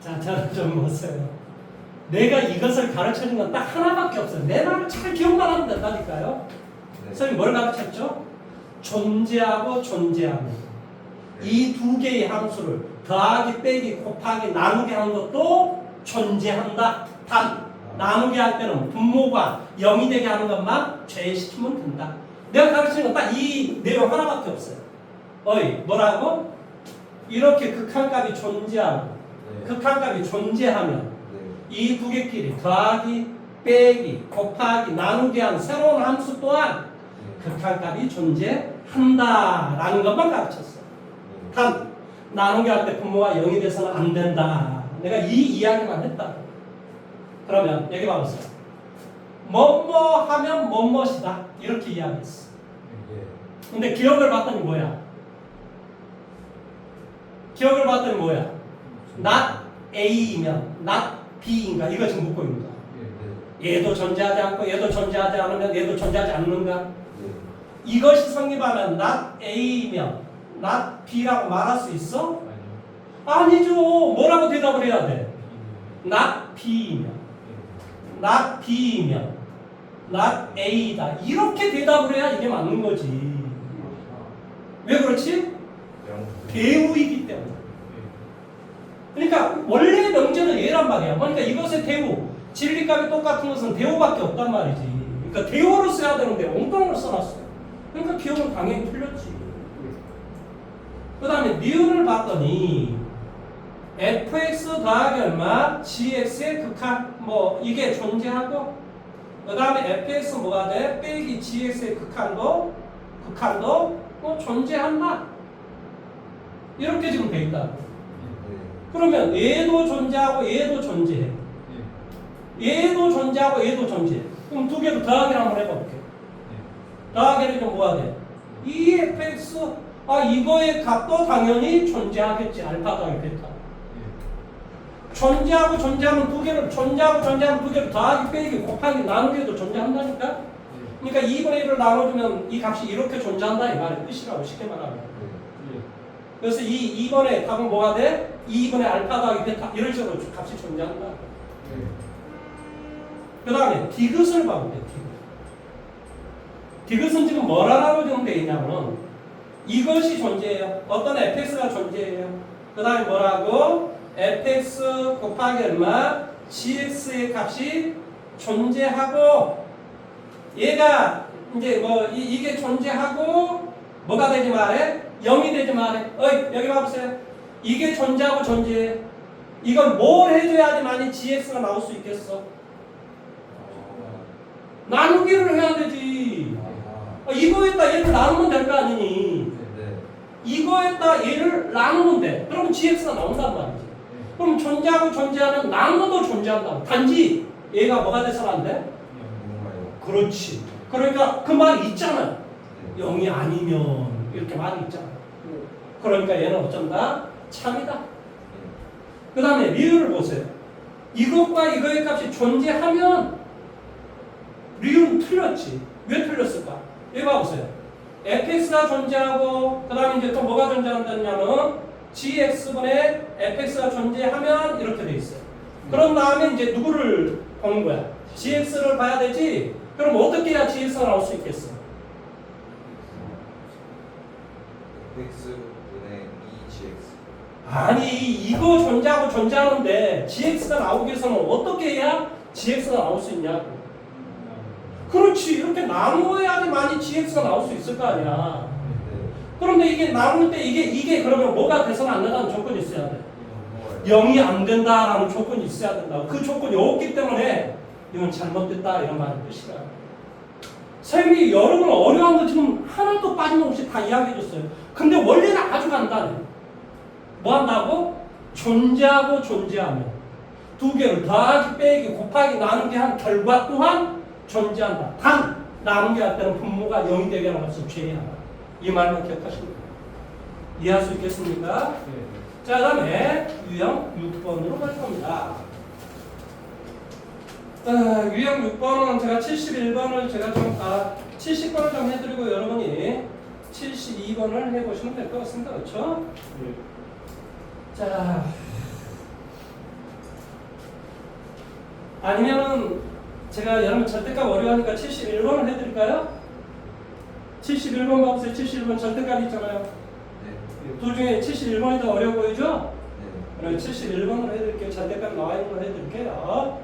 자, 저는 좀 보세요. 내가 이것을 가르쳐준 건 딱 하나밖에 없어요. 내 말을 잘 기억만 하면 된다니까요. 네. 선생님 뭘 가르쳤죠? 존재하고 존재하는 네. 이 두 개의 함수를 더하기, 빼기, 곱하기, 나누기 하는 것도 존재한다. 단 나누기 할 때는 분모가 0이 되게 하는 것만 제외시키면 된다. 내가 가르치는 건 딱 이 내용 하나밖에 없어요. 어이, 뭐라고? 이렇게 극한값이 존재하고 네. 극한값이 존재하면 네. 이 두 개끼리 더하기, 빼기, 곱하기, 나누기 하는 새로운 함수 또한 극한값이 존재한다라는 것만 가르쳤어요. 단 나누기 할 때 분모가 0이 돼서는 안 된다. 내가 이 이야기만 했다. 그러면 여기 봐보세요. 뭐뭐 하면 뭐뭐이다 이렇게 이야기했어. 네. 근데 기억을 봤더니 뭐야? 기억을 봤더니 뭐야? not A이면 not B인가? 이거 지금 묻고 있는 거야. 네. 얘도 존재하지 않고 얘도 존재하지 않으면 얘도 존재하지 않는가? 네. 이것이 성립하면 not A이면 not B라고 말할 수 있어? 아니죠. 뭐라고 대답을 해야 돼? not B이면 not B이면 not A다. 이렇게 대답을 해야 이게 맞는 거지. 왜 그렇지? 대우이기 때문에. 그러니까 원래 명제는 얘란 말이야. 그러니까 이것의 대우, 진리값이 똑같은 것은 대우밖에 없단 말이지. 그러니까 대우를 써야 되는데 엉뚱을 써놨어요. 그러니까 기억은 당연히 틀렸지. 그 다음에 니은을 봤더니 fx 더하기 얼마? gx의 극한 뭐 이게 존재하고 그 다음에 fx 뭐가 돼? 빼기 gx의 극한도 뭐 존재한다. 이렇게 지금 돼 있다. 그러면 얘도 존재하고 얘도 존재해. 얘도 존재하고 얘도 존재해. 그럼 두 개로 더하기를 한번 해볼게. 더하기를 좀 뭐가 돼? 이 fx 이거의 값도 당연히 존재하겠지. 알파 더하기 베타. 존재하고 존재하는 두 개를 더하기 빼기 곱하기 나누기도 존재한다니까. 그러니까 2분의 1을 나눠주면 이 값이 이렇게 존재한다 이 말의 뜻이라고 쉽게 말하면. 그래서 이 2번의 답은 뭐가 돼? 2분의 알파 더하기 베타 이런 식으로 값이 존재한다. 그 다음에 디귿을 봐보게. 디귿은 지금 뭐라고 지금 되어 있냐면 이것이 존재해요. 어떤 fx가 존재해요. 그 다음에 뭐라고? fx 곱하기 얼마? gx의 값이 존재하고 얘가 이제 뭐 이게 존재하고 뭐가 되지 말해? 0이 되지 말해. 여기 봐보세요. 이게 존재하고 존재해. 이건 뭘 해줘야지만이 gx가 나올 수 있겠어? 나누기를 해야 되지. 이거에다 얘를 나누면 될 거 아니니. 이거에다 얘를 나누면 돼. 그러면 gx가 나온단 말이지. 그럼 존재하고 존재하는 나누도 존재한다. 단지 얘가 뭐가 돼서는 안 돼? 그렇지. 그러니까 그 말이 있잖아. 0이 아니면 이렇게 말이 있잖아. 그러니까 얘는 어쩐다? 참이다. 그 다음에 리을을 보세요. 이것과 이거의 값이 존재하면 리을은 틀렸지. 왜 틀렸을까? 여기 봐보세요. fx가 존재하고 그 다음에 이제 또 뭐가 존재한다냐면 gx분의 fx가 존재하면 이렇게 돼 있어요. 그런 다음에 이제 누구를 보는 거야? gx를 봐야 되지. 그럼 어떻게 해야 gx가 나올 수 있겠어? fx분의 2gx. 아니 이거 존재하고 존재하는데 gx가 나오기 위해서는 어떻게 해야 gx가 나올 수 있냐고. 그렇지. 이렇게 나누어야지만이 gx가 나올 수 있을 거 아니야. 그런데 이게 나눌 때 이게 그러면 뭐가 돼서는 안 된다는 조건이 있어야 돼. 0이 안 된다라는 조건이 있어야 된다고. 그 조건이 없기 때문에 이건 잘못됐다 이런 말의 뜻이야. 선생님이 여러분 어려운 거 지금 하나도 빠짐없이 다 이야기해 줬어요. 근데 원리는 아주 간단해. 뭐 한다고? 존재하고 존재하면 두 개를 더하기 빼기 곱하기 나누기 한 결과 또한 존재한다. 단 나누기 할 때는 분모가 0이 되게 하는 것을 제외한다. 이 말만 기억하시면 돼요. 이해할 수 있겠습니까? 자, 그 다음에 유형 6번으로 갈 겁니다. 유형 6번은 제가 71번을 제가 좀 70번을 좀 해드리고 여러분이 72번을 해보시면 될 것 같습니다. 그렇죠? 자, 아니면은 제가 여러분 절대값 어려우니까 71번을 해드릴까요? 71번 봐보세요. 71번 절대값 있잖아요. 네. 둘 중에 71번이 더 어려워 보이죠? 네. 그럼 71번으로 해드릴게요. 절대값 나와 있는 걸 해드릴게요.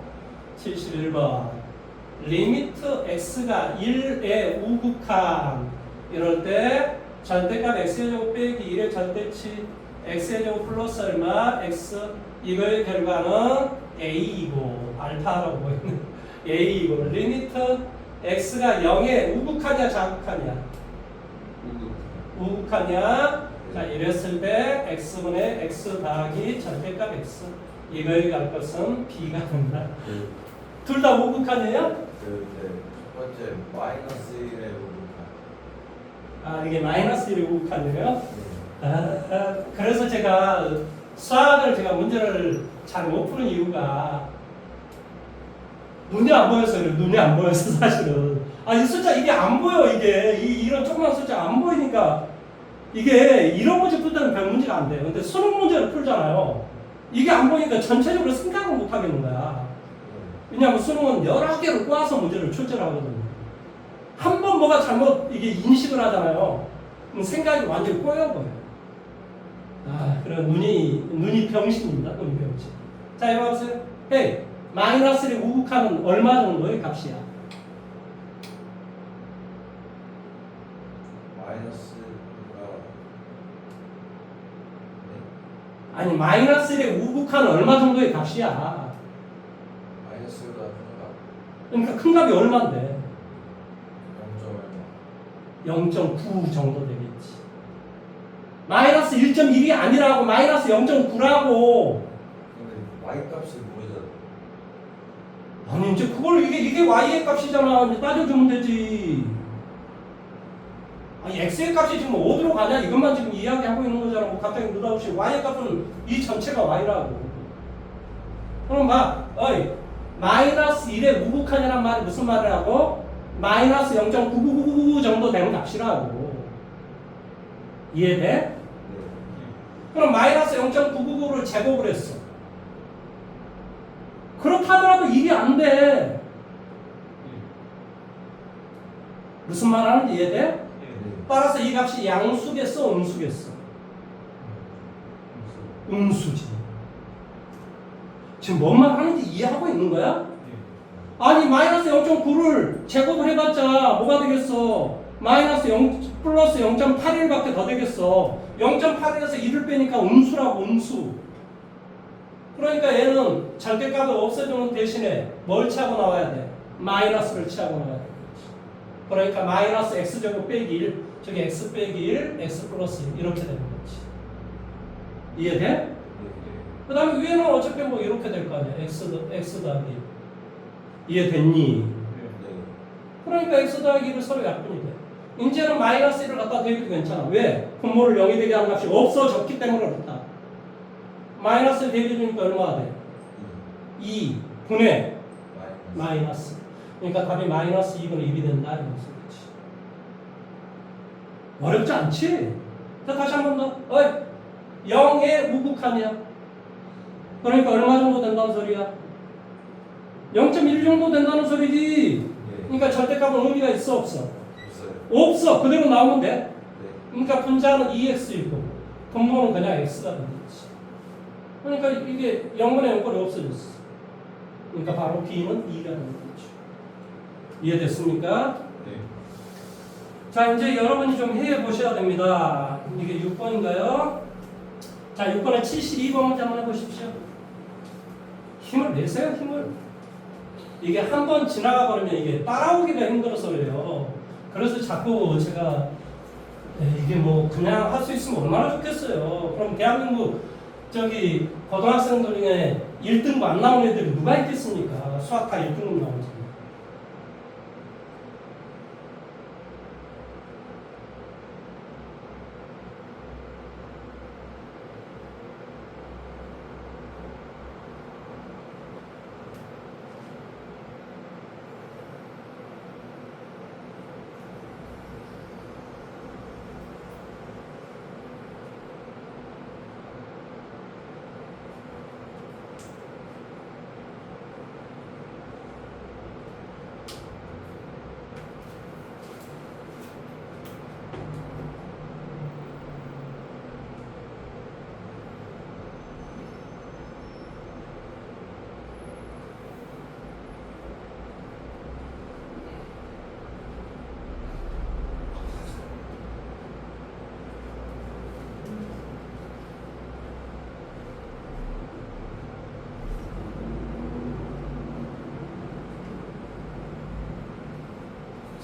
71번. 리미트 x가 1에 우극한 이럴 때 절대값 x의 제곱 빼기 1의 절대치 x의 제곱 플러스 얼마 x 이거의 결과는 a이고 알파라고 보이는 a이고 리미트 x가 0에 우극하냐 자극하냐 우극하냐 자 이랬을 때 x분의 x 더하기 절대값 x 이거에 갈 것은 b가 된다. 둘 다 우극하네요? 첫 번째 마이너스 1의 우극한. 아 이게 마이너스 1이 우극하네요? 그래서 제가 수학을 제가 문제를 잘 못 푸는 이유가 눈이 안 보여서 그래요. 눈이 안 보여서 사실은 이 숫자 이게 안 보여. 이게 이런 조그만 숫자 안 보이니까 이게 이런 문제 풀 때는 별 문제가 안 돼요. 근데 수능 문제를 풀잖아요. 이게 안 보이니까 전체적으로 생각을 못 하겠는 거야. 왜냐하면 수능은 여러 개를 꼬아서 문제를 출제하거든요. 한 번 뭐가 잘못 이게 인식을 하잖아요. 그럼 생각이 완전히 꼬여버려요. 그런 눈이 병신입니다. 눈이 병신. 자, 이거 보세요. 헤이, 마이너스를 우극하는 얼마 정도의 값이야? 마이너스가 아니, 마이너스를 우극하는 얼마 정도의 값이야? 마이너스가 큰가? 그러니까 큰 값이 얼마인데? 0.1. 0.9 정도 되겠지. 마이너스 1.1이 아니라고, 마이너스 0.9라고. 근데 y 값이 모르잖아. 아니, 이제 그걸 이게 y의 값이잖아. 이제 따져주면 되지. x의 값이 지금 어디로 가냐? 이것만 지금 이야기하고 있는 거잖아. 뭐 갑자기 느닷없이 y의 값은 이 전체가 y라고. 그럼 마이너스 1에 우극하냐는 말이 무슨 말을 하고? 마이너스 0.9999 정도 되는 값이라고. 이해돼? 네. 그럼 마이너스 0.999를 제곱을 했어. 그렇다더라도 이게 안 돼. 무슨 말 하는지 이해돼? 네. 따라서 이 값이 양수겠어, 음수겠어? 음수지. 지금 뭔 말 하는지 이해하고 있는 거야? 아니 마이너스 0.9를 제곱을 해봤자 뭐가 되겠어? 마이너스 0 플러스 0.81밖에 더 되겠어. 0.81에서 1을 빼니까 음수라고 음수. 그러니까 얘는 절대값을 없애주는 대신에 뭘 취하고 나와야 돼? 마이너스를 취하고 나와야 돼. 그러니까 마이너스 x제곱 빼기 1 저기 x 빼기 1 x 플러스 1 이렇게 되는 거지. 이해돼? 그 다음에 위에는 어차피 뭐 이렇게 될 거 아니야. x 더하기 1 이해됐니? 네. 그러니까 x 더하기 1을 서로 약분이 돼. 이제는 마이너스 1을 갖다 대입해도 괜찮아. 왜? 분모를 0이 되게 하는 값이 없어졌기 때문에 그렇다. 마이너스를 대입해주니까 얼마가 돼? 2 분의 마이너스. 그러니까 답이 마이너스 2분의 1이 된다. 이런 소리지. 어렵지 않지? 자, 다시 한 번 더. 0에 우극하냐? 그러니까 얼마 정도 된다는 소리야? 0.1 정도 된다는 소리지. 그러니까 절대값은 의미가 있어 없어? 없어요. 없어. 그대로 나오면 돼. 네. 그러니까 분자는 2x일 거고 분모는 그냥 x가 되는 거지. 그러니까 이게 0분의 0꼴이 없어졌어. 그러니까 바로 b는 2가 되는 거죠. 이해됐습니까? 네. 자, 이제 여러분이 좀 해보셔야 됩니다. 이게 6번인가요? 자, 6번에 72번 문제 한번 해보십시오. 힘을 내세요, 힘을. 이게 한 번 지나가 버리면 이게 따라오기가 힘들어서 그래요. 그래서 자꾸 제가 이게 뭐 그냥 할 수 있으면 얼마나 좋겠어요. 그럼 대한민국 저기 고등학생들 중에 1등급 안 나온 애들이 누가 있겠습니까? 수학 다 1등급 나오지.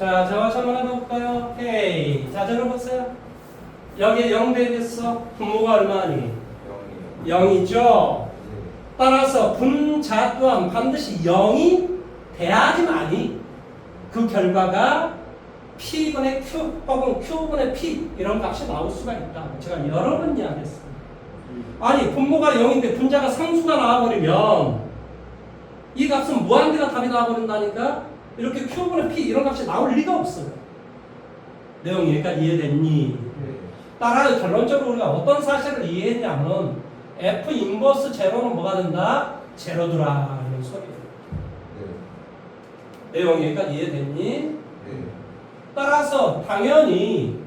자, 저와 한번 해볼까요? 오케이. 자, 들어보세요. 여기 0 대비해서 분모가 얼마니? 0이죠. 따라서 분자 또한 반드시 0이 돼야지만이 그 결과가 P분의 Q 혹은 Q분의 P 이런 값이 나올 수가 있다. 제가 여러 번 이야기했습니다. 아니 분모가 0인데 분자가 상수가 나와버리면 이 값은 무한대가 답이 나와버린다니까 이렇게 Q분의 P 이런 값이 나올 리가 없어요. 내용 여기까지 이해됐니? 따라서 결론적으로 우리가 어떤 사실을 이해했냐면 F 인버스 제로는 뭐가 된다? 제로더라 이런 소리예요. 내용 여기까지 이해됐니? 따라서 당연히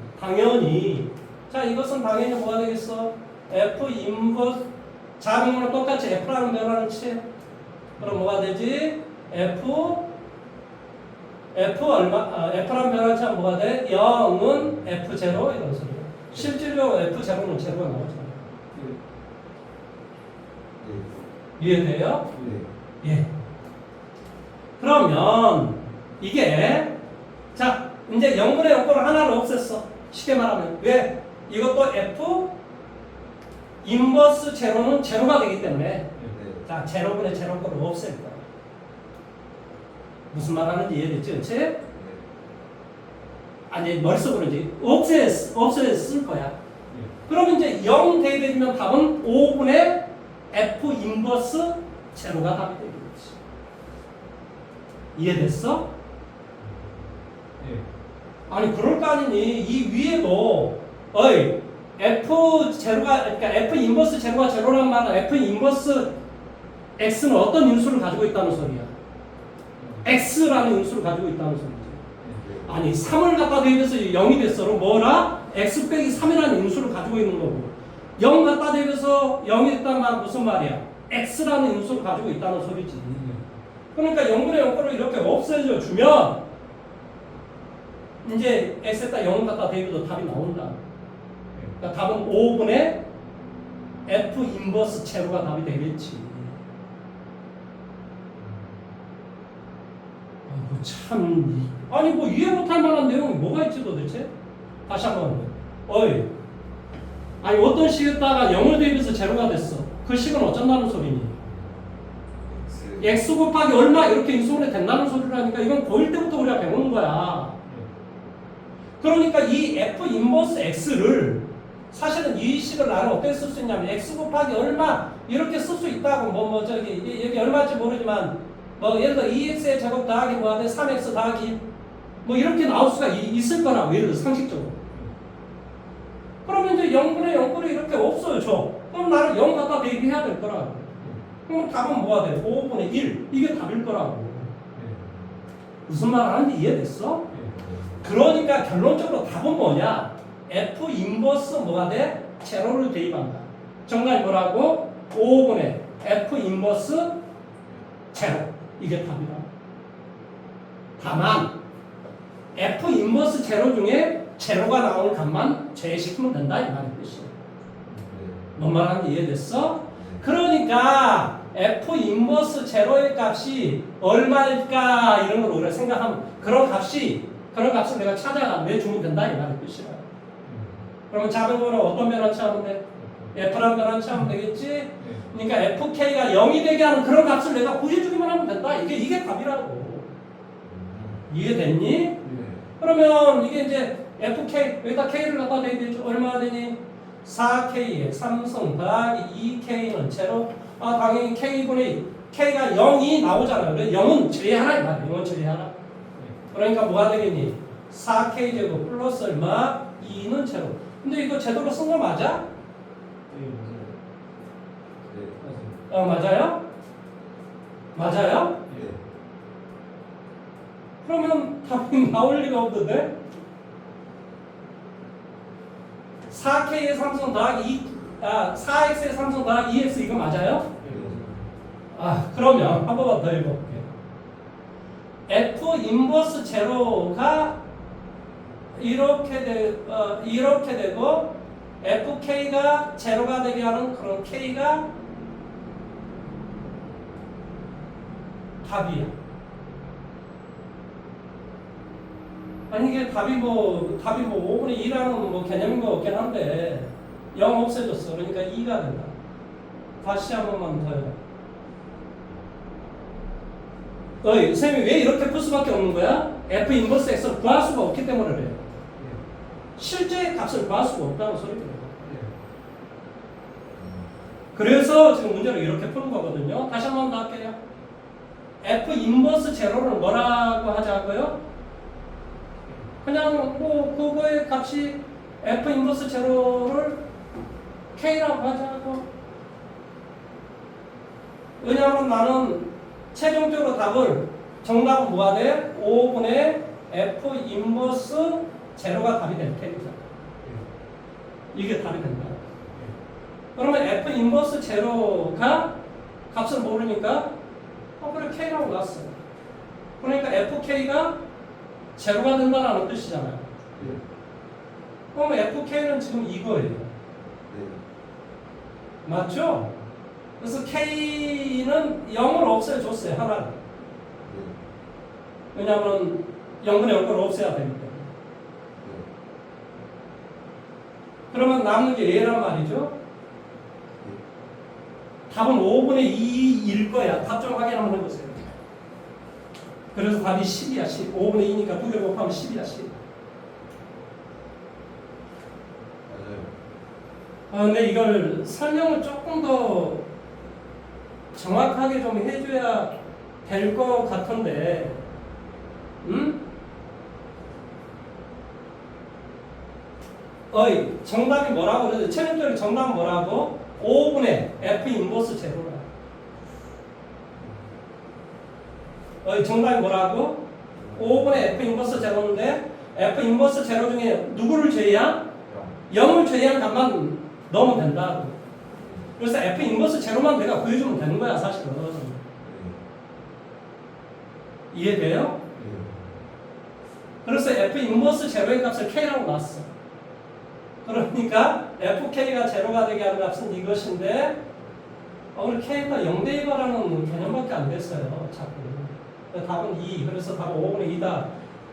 자 이것은 당연히 뭐가 되겠어? F 인버스 자명으로 똑같이 F라는 변화를 치. 그럼 뭐가 되지? F라는 변화를 치면 뭐가 돼? 0은 F0 이런 소리야. 실질적으로 F0는 제로가 나오잖아. 이해돼요? 예. 그러면 이게 자 이제 0분의 0번을 하나를 없앴어. 쉽게 말하면 왜? 이것도 F 인버스 제로는 제로가 되기 때문에 자 제로분의 제로 거를 없앨 거야. 무슨 말 하는지 이해됐지? 그치? 아니 머릿속으로 이제 없앨 거야. 그러면 이제 0 대입해주면 답은 5분의 F 인버스 제로가 답이 되겠지. 이해됐어? 아니 그럴 거 아니니 이 위에도 F 제로가 그러니까 F 인버스 제로가 제로란 말은 F 인버스 X는 어떤 인수를 가지고 있다는 소리야. X라는 인수를 가지고 있다는 소리지. 아니 3을 갖다 대입해서 0이 됐어. 그럼 뭐라? X 빼기 3이라는 인수를 가지고 있는 거고 0 갖다 대입해서 0이 됐다는 말은 무슨 말이야? X라는 인수를 가지고 있다는 소리지. 그러니까 0분의 0거를 이렇게 없애줘 주면 이제 X에다 0 갖다 대입해도 답이 나온다. 그러니까 답은 5분의 F 인버스 제로가 답이 되겠지. 아이고 참 아니 뭐 이해 못할 만한 내용이 뭐가 있지 도대체? 다시 한번 아니 어떤 식에다가 0을 대입해서 제로가 됐어. 그 식은 어쩐다는 소리니? X 곱하기 얼마 이렇게 인수분해 된다는 소리라니까 이건 고1 때부터 우리가 배우는 거야. 그러니까 이 F 인버스 X를 사실은 이 식을 나는 어떻게 쓸 수 있냐면 X 곱하기 얼마 이렇게 쓸 수 있다고 여기 얼마인지 모르지만 뭐 예를 들어 2x의 제곱 더하기 뭐 하든 3x 더하기 뭐 이렇게 나올 수가 있을 거라고 예를 들어 상식적으로. 그러면 이제 0분의 0분의 이렇게 없어져. 그럼 나는 0 갖다 대입해야 될 거라고. 그럼 답은 뭐가 돼? 5분의 1 이게 답일 거라고. 무슨 말 하는지 이해됐어? 그러니까 결론적으로 답은 뭐냐? F 인버스 뭐가 돼? 제로를 대입한다. 정답이 뭐라고? 5분의 F 인버스 제로. 이게 답이다. 다만 F 인버스 제로 중에 제로가 나오는 값만 제외시키면 된다 이 말인 뜻이야. 뭔 말하는지 이해됐어? 그러니까 F 인버스 제로의 값이 얼마일까 이런 걸 우리가 생각하면 그런 값을 내가 찾아가 내주면 된다 이 말인 뜻이야. 그러면 자동으로 어떤 변화 취하면 돼? F라는 변화 취하면 되겠지? 그러니까 FK가 0이 되게 하는 그런 값을 내가 구해주기만 하면 된다. 이게 답이라고. 이해됐니? 그러면 이게 이제 FK 여기다 K를 갖다 대입해줘. 얼마나 되니? 4K에 삼성 더하기 2K는 제로. 당연히 K분의 K가 0이 나오잖아요. 그래서 0은 제외하라 이 말이야. 0은 제외하라. 그러니까 뭐가 되겠니? 4K 제곱 플러스 얼마? 2는 제로. 근데 이거 제대로 쓴 거 맞아? 맞아요? 맞아요? 그러면 답이 나올 리가 없는데? 4K의 삼성 더하기 4X의 삼성 더하기 2X 이거 맞아요? 그러면 한 번만 더 읽어볼게요. F 인버스 제로가 이렇게 되고 FK가 제로가 되게 하는 그런 K가 답이야. 아니 이게 답이 뭐 5분의 2라는 뭐 개념인 거 없긴 한데 0 없애줬어. 그러니까 2가 된다. 다시 한 번만 더요. 선생님이 왜 이렇게 풀 수밖에 없는 거야? F 인버스 X를 구할 수가 없기 때문에 그래요. 실제 값을 구할 수가 없다는 소리거든요. 그래서 지금 문제를 이렇게 푸는 거거든요. 다시 한 번 더 할게요. F 인버스 제로를 뭐라고 하자고요? 그냥 뭐 그거의 값이 F 인버스 제로를 K라고 하자고. 왜냐하면 나는 최종적으로 답을 정답은 뭐가 돼? 5분의 F 인버스 제로가 답이 될 테니까. 이게 답이 된다. 그러면 F 인버스 제로가 값을 모르니까 그래 K라고 놨어요. 그러니까 FK가 제로가 된다는 뜻이잖아요. 그러면 FK는 지금 이거예요. 맞죠? 그래서 K는 0을 없애줬어요. 하나를. 왜냐하면 0분의 0을 없애야 되기 때문에. 그러면 남는 게 A란 말이죠. 답은 5분의 2일 거야. 답 좀 확인 한번 해보세요. 그래서 답이 10이야. 10. 5분의 2니까 2개 곱하면 10이야. 10. 맞아요. 근데 이걸 설명을 조금 더 정확하게 좀 해줘야 될 것 같은데, 정답이 뭐라고 그러죠? 최종적인 정답은 뭐라고? 5분의 F 인버스 제로라. 정답이 뭐라고? 5분의 F 인버스 제로인데 F 인버스 제로 중에 누구를 제외한? 0을 제외한 값만 넣으면 된다고. 그래서 F 인버스 제로만 내가 구해주면 되는 거야 사실은. 이해돼요? 그래서 F 인버스 제로의 값을 K라고 놨어. 그러니까 FK가 제로가 되게 하는 값은 이것인데 우리 K가 0대 2라는 개념밖에 안 됐어요. 자꾸. 답은 2. 그래서 답은 5분의 2다.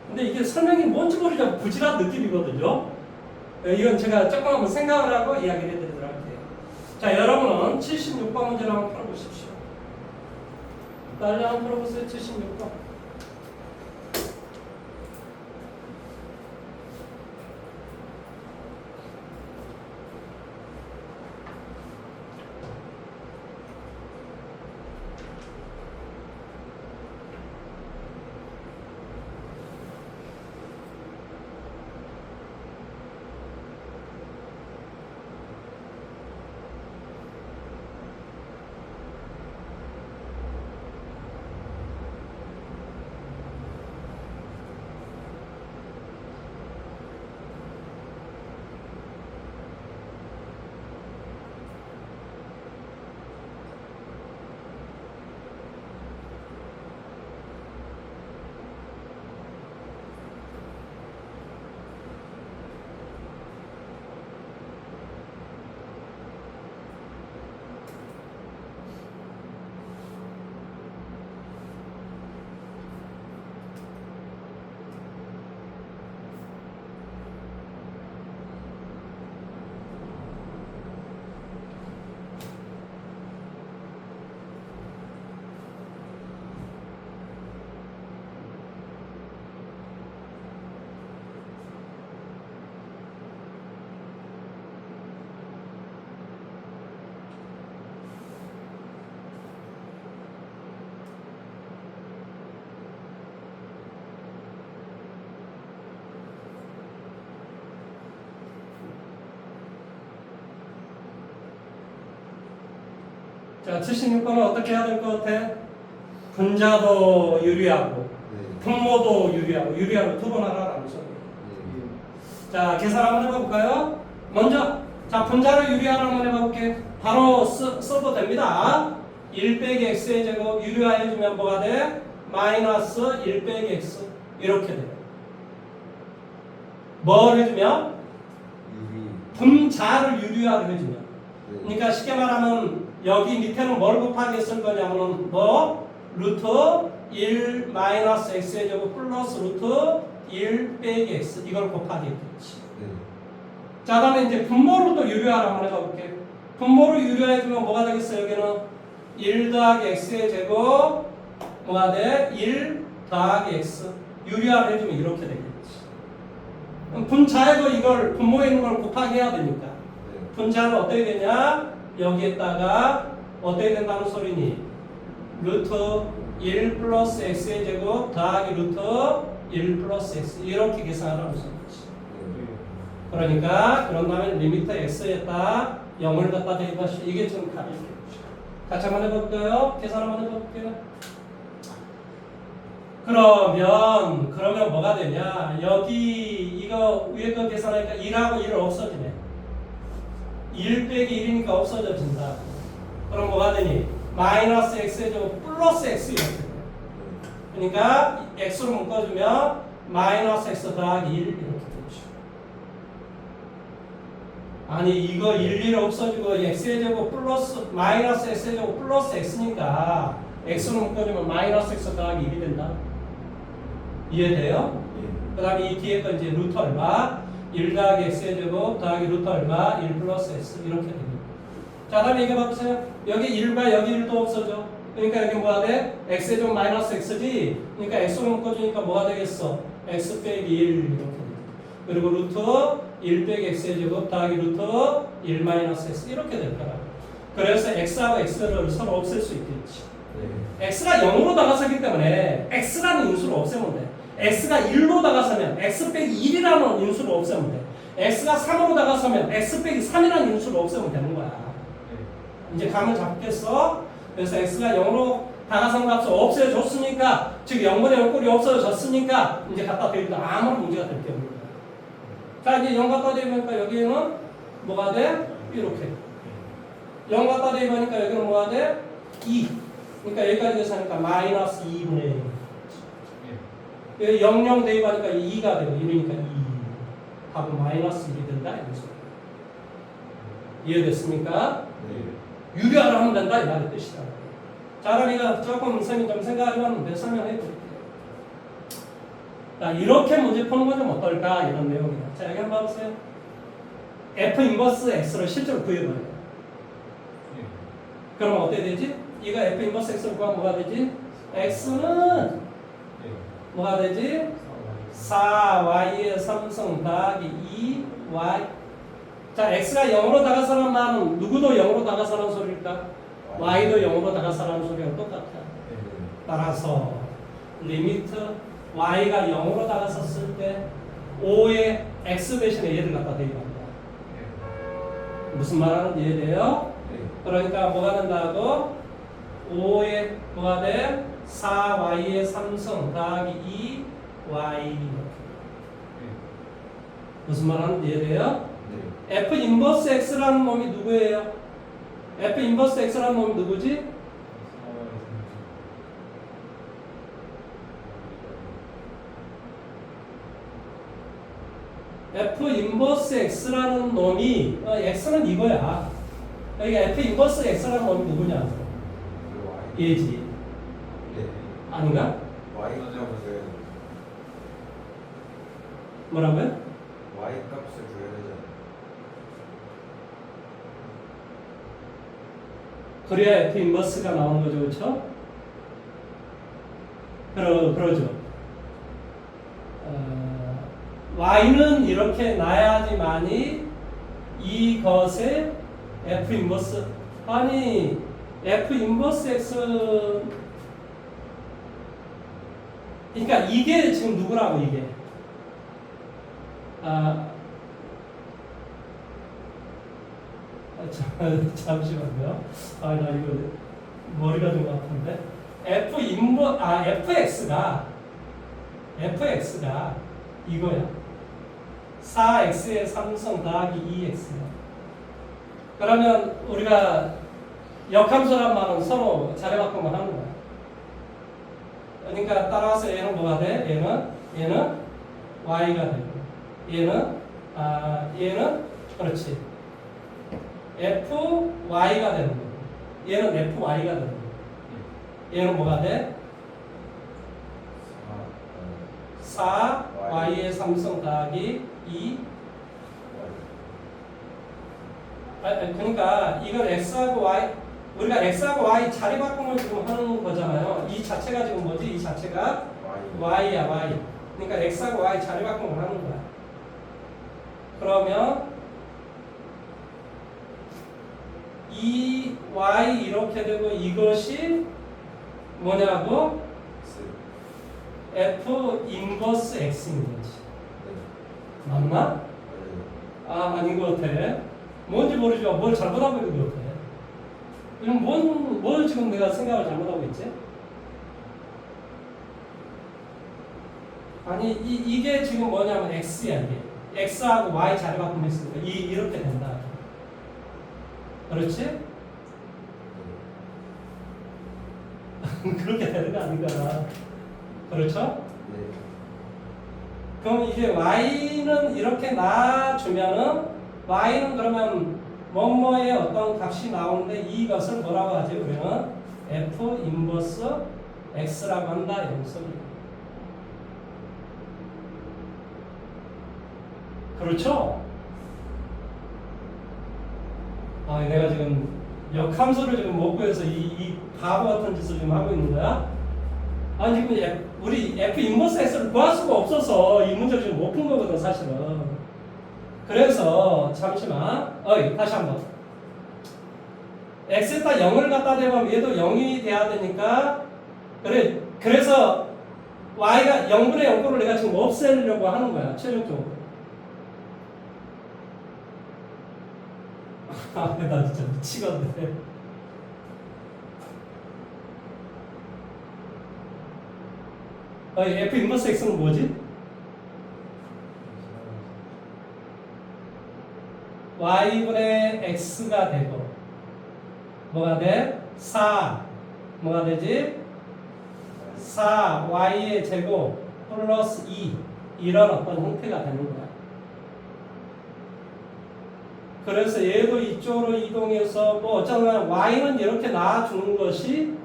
근데 이게 설명이 뭔지 모르게 부질한 느낌이거든요. 이건 제가 조금 한번 생각을 하고 이야기를 해드리도록 할게요. 자, 여러분은 76번 문제를 한번 풀어보십시오. 빨리 한번 풀어보세요. 76번. 자, 76번은 어떻게 해야 될 것 같아? 분자도 유리하고 분모도 유리하고 유리하고 두 번 하라는 소리. 자, 계산 한번 해볼까요? 먼저 자, 분자를 유리하라 한번 해볼게. 바로 써도 됩니다. 1 빼기 x의 제곱 유리화해주면 뭐가 돼? 마이너스 1 빼기 x 이렇게 돼. 뭘 해주면? 분자를 유리화를 해주면. 그러니까 쉽게 말하면 여기 밑에는 뭘 곱하기 쓸 거냐면은 뭐 루트 1 마이너스 x의 제곱 플러스 루트 1 빼기 x 이걸 곱하기 했겠지. 네. 자, 다음에 이제 분모로 또 유리화를 한번 해볼게. 분모로 유리화해주면 뭐가 되겠어? 여기는 1 더하기 x의 제곱 뭐가 돼? 1 더하기 x 유리화를 해주면 이렇게 되겠지. 그럼 분자에도 이걸 분모에 있는 걸 곱하기 해야 되니까 네. 분자는 어떻게 되냐? 여기에다가 어떻게 된다는 소리니? 루트 1 플러스 x의 제곱 더하기 루트 1 플러스 x 이렇게 계산하라는 소리지. 그러니까 그런 다음에 리미트 x에다 0을 갖다 대입하시오. 이게 지금 답이에요. 같이 한번 해볼까요? 계산 한번 해볼게요. 그러면 뭐가 되냐? 여기 이거 위에 거 계산하니까 1하고 1을 없어지네. 1 빼기 1이니까 없어져진다. 그럼 뭐가 되니? 마이너스 x의 제곱 플러스 x 이렇게 돼. 그러니까 x로 묶어주면 마이너스 x 더하기 1 이렇게 되죠. 아니 이거 1 없어지고 x의 제곱 플러스 마이너스 x의 제곱 플러스 x니까 x로 묶어주면 마이너스 x 더하기 1이 된다. 이해돼요? 예. 그 다음에 이 뒤에 거 이제 루트 얼마 1 더하기 x의 제곱 더하기 루트 얼마 1 플러스 x 이렇게 됩니다. 자, 다음에 이게 봐보세요. 여기 1과 여기 1도 없어져. 그러니까 여기 뭐가 돼? x의 제곱 마이너스 x지. 그러니까 x로 묶어주니까 뭐가 되겠어? x 빼기 1 이렇게 돼. 그리고 루트 1 빼기 x의 제곱 더하기 루트 1 마이너스 x 이렇게 될 거라. 그래서 x하고 x를 서로 없앨 수 있겠지. 네. x가 0으로 다가서기 때문에 x라는 인수를 없애면 돼. x가 1로 다가서면 x 빼기 1이라는 인수를 없애면 돼. x가 3으로 다가서면 x 빼기 3이라는 인수를 없애면 되는 거야. 이제 감을 잡겠어? 그래서 x가 0으로 다가선 값을 없애줬으니까 즉 0분의 0 꼴이 없어졌으니까 이제 갖다 대입도 아무런 문제가 될 게 없는 거야. 자, 이제 0 갖다 대입하니까 여기는 뭐가 돼? 이렇게 0 갖다 대입하니까 여기는 뭐가 돼? 2. 그러니까 여기까지 계산하니까 마이너스 2분의 1. 0, 0 대입하니까 2가 되고 1이니까 2. 답은 마이너스 1이 된다. 이거죠. 이해됐습니까? 네. 유리화를 하면 된다. 이 말의 뜻이다. 자, 그럼 이거 조금 선생님 좀 생각해봤는데 설명해 드릴게요. 자, 이렇게 문제 푸는 건 좀 어떨까? 이런 내용이다. 자, 여기 한번 봐보세요. F 인버스 X를 실제로 구해봐요. 그럼 어떻게 되지? 이거 F 인버스 X를 구하면 뭐가 되지? X는 뭐가 되지? 4Y의 3승 더하기 2Y. 자, X가 0으로 다가서는 말은 누구도 0으로 다가서는 소리일까? Y도 0으로 다가서는 소리랑 똑같아. 따라서 리미트 Y가 0으로 다가섰을 때 5의 X 대신에 얘를 갖다 대입한다. 무슨 말하는지 이해돼요? 그러니까 뭐가 된다고? 5의 뭐가 돼? 4Y의 3승 더하기 2Y. 무슨 말하는지 이해돼요? F 인버스 X라는 놈이 누구예요? F 인버스 X라는 놈이 누구지? F 인버스 X라는 놈이 X는 이거야. 여기 F 인버스 X라는 놈이 누구냐? 얘지. 네. 아닌가? Y 값을 뭐라고요? Y 값을 줘야 되잖아요. 그래야 F 인버스가 나오는 거죠, 그렇죠? 그러죠. Y는 이렇게 놔야지만이 이것의 F 인버스. 아니 F 인버스 X. 그러니까 이게 지금 누구라고 이게? 잠시만요. 나 이거 머리가 좀 아픈데. FX가 이거야. 4x의 3승 더하기 2x야. 그러면 우리가 역함수란 말은 서로 자리바꾸만 하는 거야. 그러니까 따라서 얘는 뭐가 돼? 얘는 y가 되고 얘는 그렇지. fy가 되는 거고 얘는 fy가 되는 거고 얘는 뭐가 돼? 4 y의 3승 더하기 2. 그러니까 이걸 x하고 y, 우리가 x하고 y 자리 바꿈을 지금 하는 거잖아요. 이 자체가 지금 뭐지? 이 자체가 y야, y. 그러니까 x하고 y 자리 바꿈을 하는 거야. 그러면 이 y 이렇게 되고 이것이 뭐냐고? f 인버스 x인 거지. 맞나? 아, 아닌 것 같아. 뭔지 모르지만 뭘 잘못하고 있는 것 같아. 그럼 뭘 지금 내가 생각을 잘못하고 있지? 아니, 이게 지금 뭐냐면 x야, 이게. x하고 y 자리 바꾸면 있으니까 이렇게 된다. 그렇지? 그렇게 되는 거 아닌가. 그렇죠? 그럼 이게 y는 이렇게 놔주면은 y는 그러면 뭐뭐의 어떤 값이 나오는데 이것을 뭐라고 하지? 우리는 f 인버스 x라고 한다 이런 소리예요. 그렇죠? 아, 내가 지금 역함수를 지금 못 구해서 이 바보 같은 짓을 지금 하고 있는 거야? 아니 지금 우리 f 인버스 x를 구할 수가 없어서 이 문제를 지금 못 푼 거거든 사실은. 그래서 잠시만, 다시 한번. x에다 0을 갖다 대면 얘도 0이 돼야 되니까 그래서 y가 0분의 0꼴을 내가 지금 없애려고 하는 거야 최종적으로. 아, 나 진짜 미치겠네. f 인버스 x는 뭐지? y분의 x가 되고 뭐가 돼? 4 뭐가 되지? 4y의 제곱 플러스 2 이런 어떤 형태가 되는 거야. 그래서 얘도 이쪽으로 이동해서 뭐 어쩌면 y는 이렇게 나와주는 것이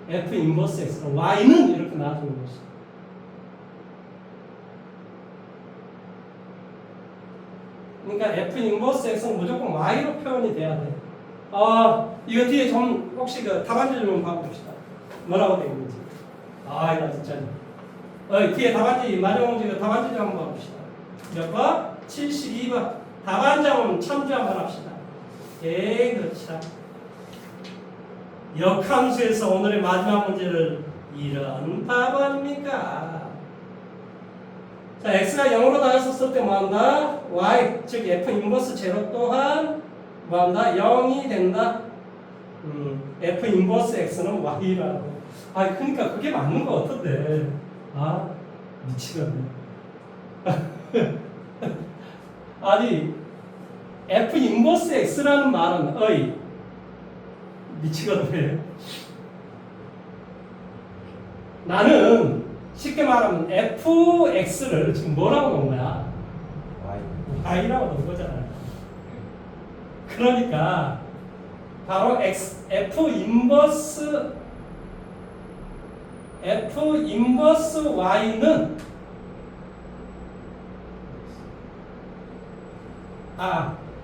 f 인버스 x로 y는 이렇게 나와주는 것이. 그러니까 f 인버스 x는 무조건 y로 표현이 돼야 돼. 이거 뒤에 좀 혹시 그 답안지 좀 봐봅시다. 뭐라고 되어 있는지. 나 진짜. 뒤에 답안지 마지막 문제 답안지 좀 한번 봐봅시다. 몇 번? 72번. 답안점 참조 한번 합시다. 그렇죠. 역함수에서 오늘의 마지막 문제를 이런 바보 아닙니까? 자, x가 0으로 나왔었을 때 뭐한다? y, 즉 f 인버스 제로 또한 뭐한다? 0이 된다. f 인버스 x는 y라고. 그러니까 그게 맞는 거 같은데. 미치겠네. 아니, f 인버스 x라는 말은 미치겠네. 나는 쉽게 말하면 fx를 지금 뭐라고 놓은 거야? y라고 놓은 거잖아요. 그러니까 바로 f 인버스 y는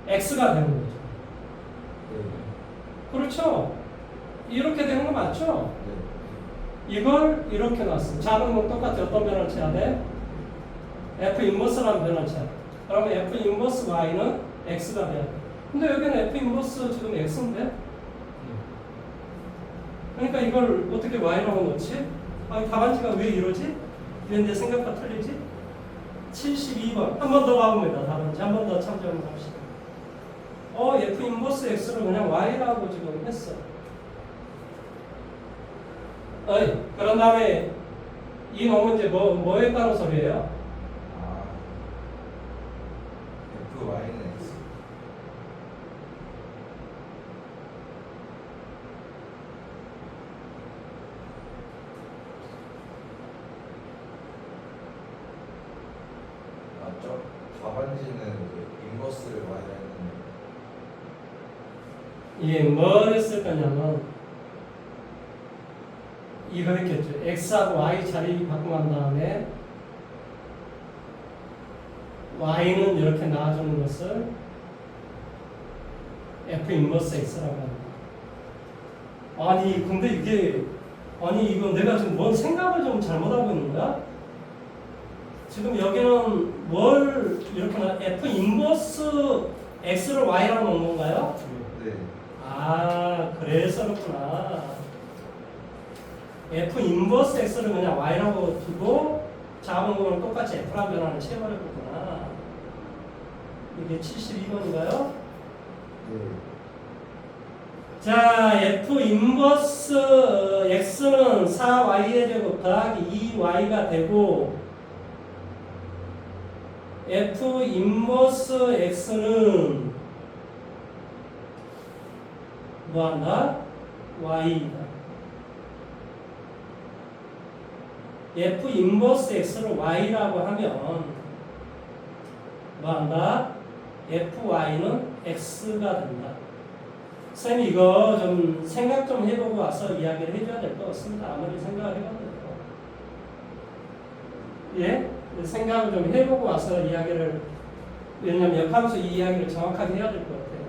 x가 되는 거죠. 그렇죠? 이렇게 되는 거 맞죠? 이걸 이렇게 놨어. 자, 그러면 똑같이 어떤 변화를 쳐야 돼? f 인버스라는 변화를 쳐야 돼. 그러면 f 인버스 y는 x가 돼야 돼. 근데 여기는 f 인버스 지금 x인데? 그러니까 이걸 어떻게 y라고 놓지? 답안지가 왜 이러지? 왜 내 생각과 틀리지? 72번. 한 번 더 가봅니다. 답안지 한 번 더 참조 한번 합시다. f 인버스 x를 그냥 y라고 지금 했어. 그런 다음에 이 논문제 뭐 했다는 소리예요? FY는 X. 맞죠? 답안지는 인버스를 Y라 했는데 이게 뭘 했을 거냐면 이거 했겠죠. x하고 y 자리 바꾸한 다음에 y는 이렇게 나와주는 것을 f 인버스 x라고 합니다. 아니 근데 이게 이거 내가 지금 뭔 생각을 좀 잘못하고 있는 거야? 지금 여기는 뭘 이렇게 f 인버스 x를 y라고 놓은 건가요? 네. 아 그래서 그렇구나. f 인버스 x를 그냥 y라고 두고 작은 거는 똑같이 f라는 변화를 채워버렸구나. 이게 72번인가요? 네. 자, f 인버스 x는 4y의 제곱 더하기 2y가 되고 f 인버스 x는 뭐한다? y이다. f 인버스 x를 y라고 하면 뭐한다? fy는 x가 된다. 쌤이 이거 좀 생각 좀 해보고 와서 이야기를 해줘야 될 것 같습니다. 아무리 생각을 해봐도 예? 생각을 좀 해보고 와서 이야기를, 왜냐면 역함수 이 이야기를 정확하게 해야 될 것 같아요.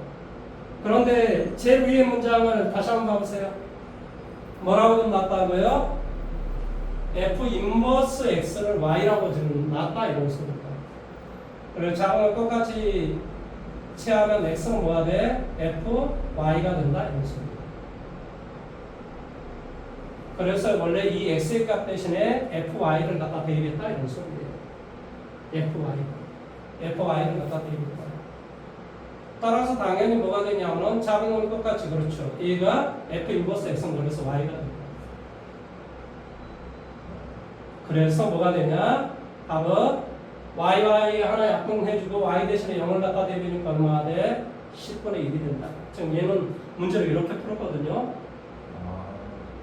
그런데 제일 위의 문장을 다시 한번 봐보세요. 뭐라고 좀 놨다고요? f 인버스 x를 y라고 지금 놨다 이런 소리입니다. 그리고 작은 거 똑같이 채하면 x는 뭐가 돼? f y가 된다 이런 소리입니다. 그래서 원래 이 x의 값 대신에 fy를 갖다 대입했다 이런 소리예요. fy를 갖다 대입했다. 따라서 당연히 뭐가 되냐면 작은 건 똑같이 그렇죠. 얘가 f 인버스 x는 그래서 y가 된다. 그래서 뭐가 되냐? 답은 y 하나 약분해주고 y 대신에 0을 갖다 대비니까 얼마가 돼? 10분의 1이 된다. 지금 얘는 문제를 이렇게 풀었거든요.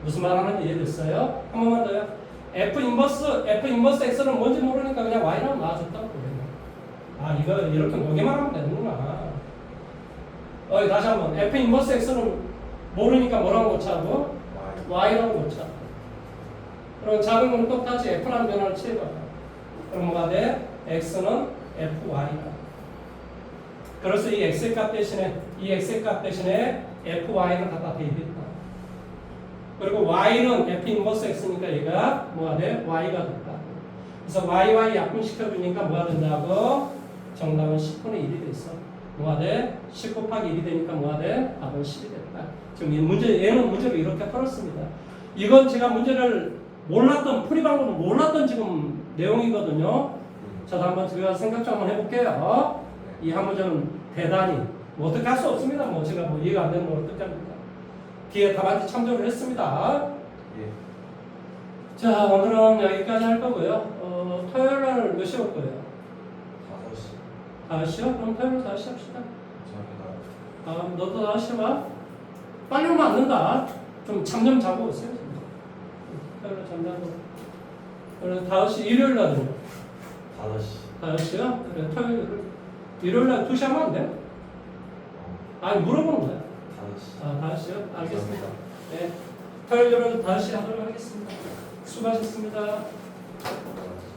무슨 말 하는지 이해됐어요? 한 번만 더요. f 인버스 x는 뭔지 모르니까 그냥 y라고 나와줬다고. 아 이거 이렇게 보기만 하면 되는구나. 다시 한번 f 인버스 x는 모르니까 뭐라고 고차고? y라고 고차. 그럼 작은 건 똑같이 f라는 변화를 채워봐. 그럼 뭐가 돼? x는 fy다. 그래서 이 x의 값 대신에 fy를 갖다 대입했다. 그리고 y는 f 인버스 x니까 얘가 뭐가 돼? y가 된다. 그래서 y 약분시켜주니까 뭐가 된다고? 정답은 10분의 1이 됐어. 뭐가 돼? 10 곱하기 1이 되니까 뭐가 돼? 답은 10이 됐다. 지금 얘는 문제를 이렇게 풀었습니다. 이건 제가 문제를 몰랐던, 풀이 방법을 몰랐던 지금 내용이거든요. 저도 한번 들어가서 생각 좀 한번 해볼게요. 이 한 문제는 대단히 뭐 어떻게 할 수 없습니다. 뭐 제가 뭐 이해가 안 되는 걸 어떻게 합니까? 뒤에 답안지 참조를 했습니다. 예. 자, 오늘은 여기까지 할 거고요. 토요일 날 몇 시에 올 거예요? 5시. 5시요? 그럼 토요일 5시 합시다. 감사합니다. 너도 5시 와? 빨리 오면 안 된다. 좀 잠 좀 자고 오세요. 토요일 날 잠자고. 그래서 5시 일요일 날은요? 5시. 5시요? 그래, 일요일 날 2시 하면 안 돼요? 아니, 물어보는 거야. 5시. 5시요? 알겠습니다. 네. 토요일은 5시 하도록 하겠습니다. 수고하셨습니다. 감사합니다.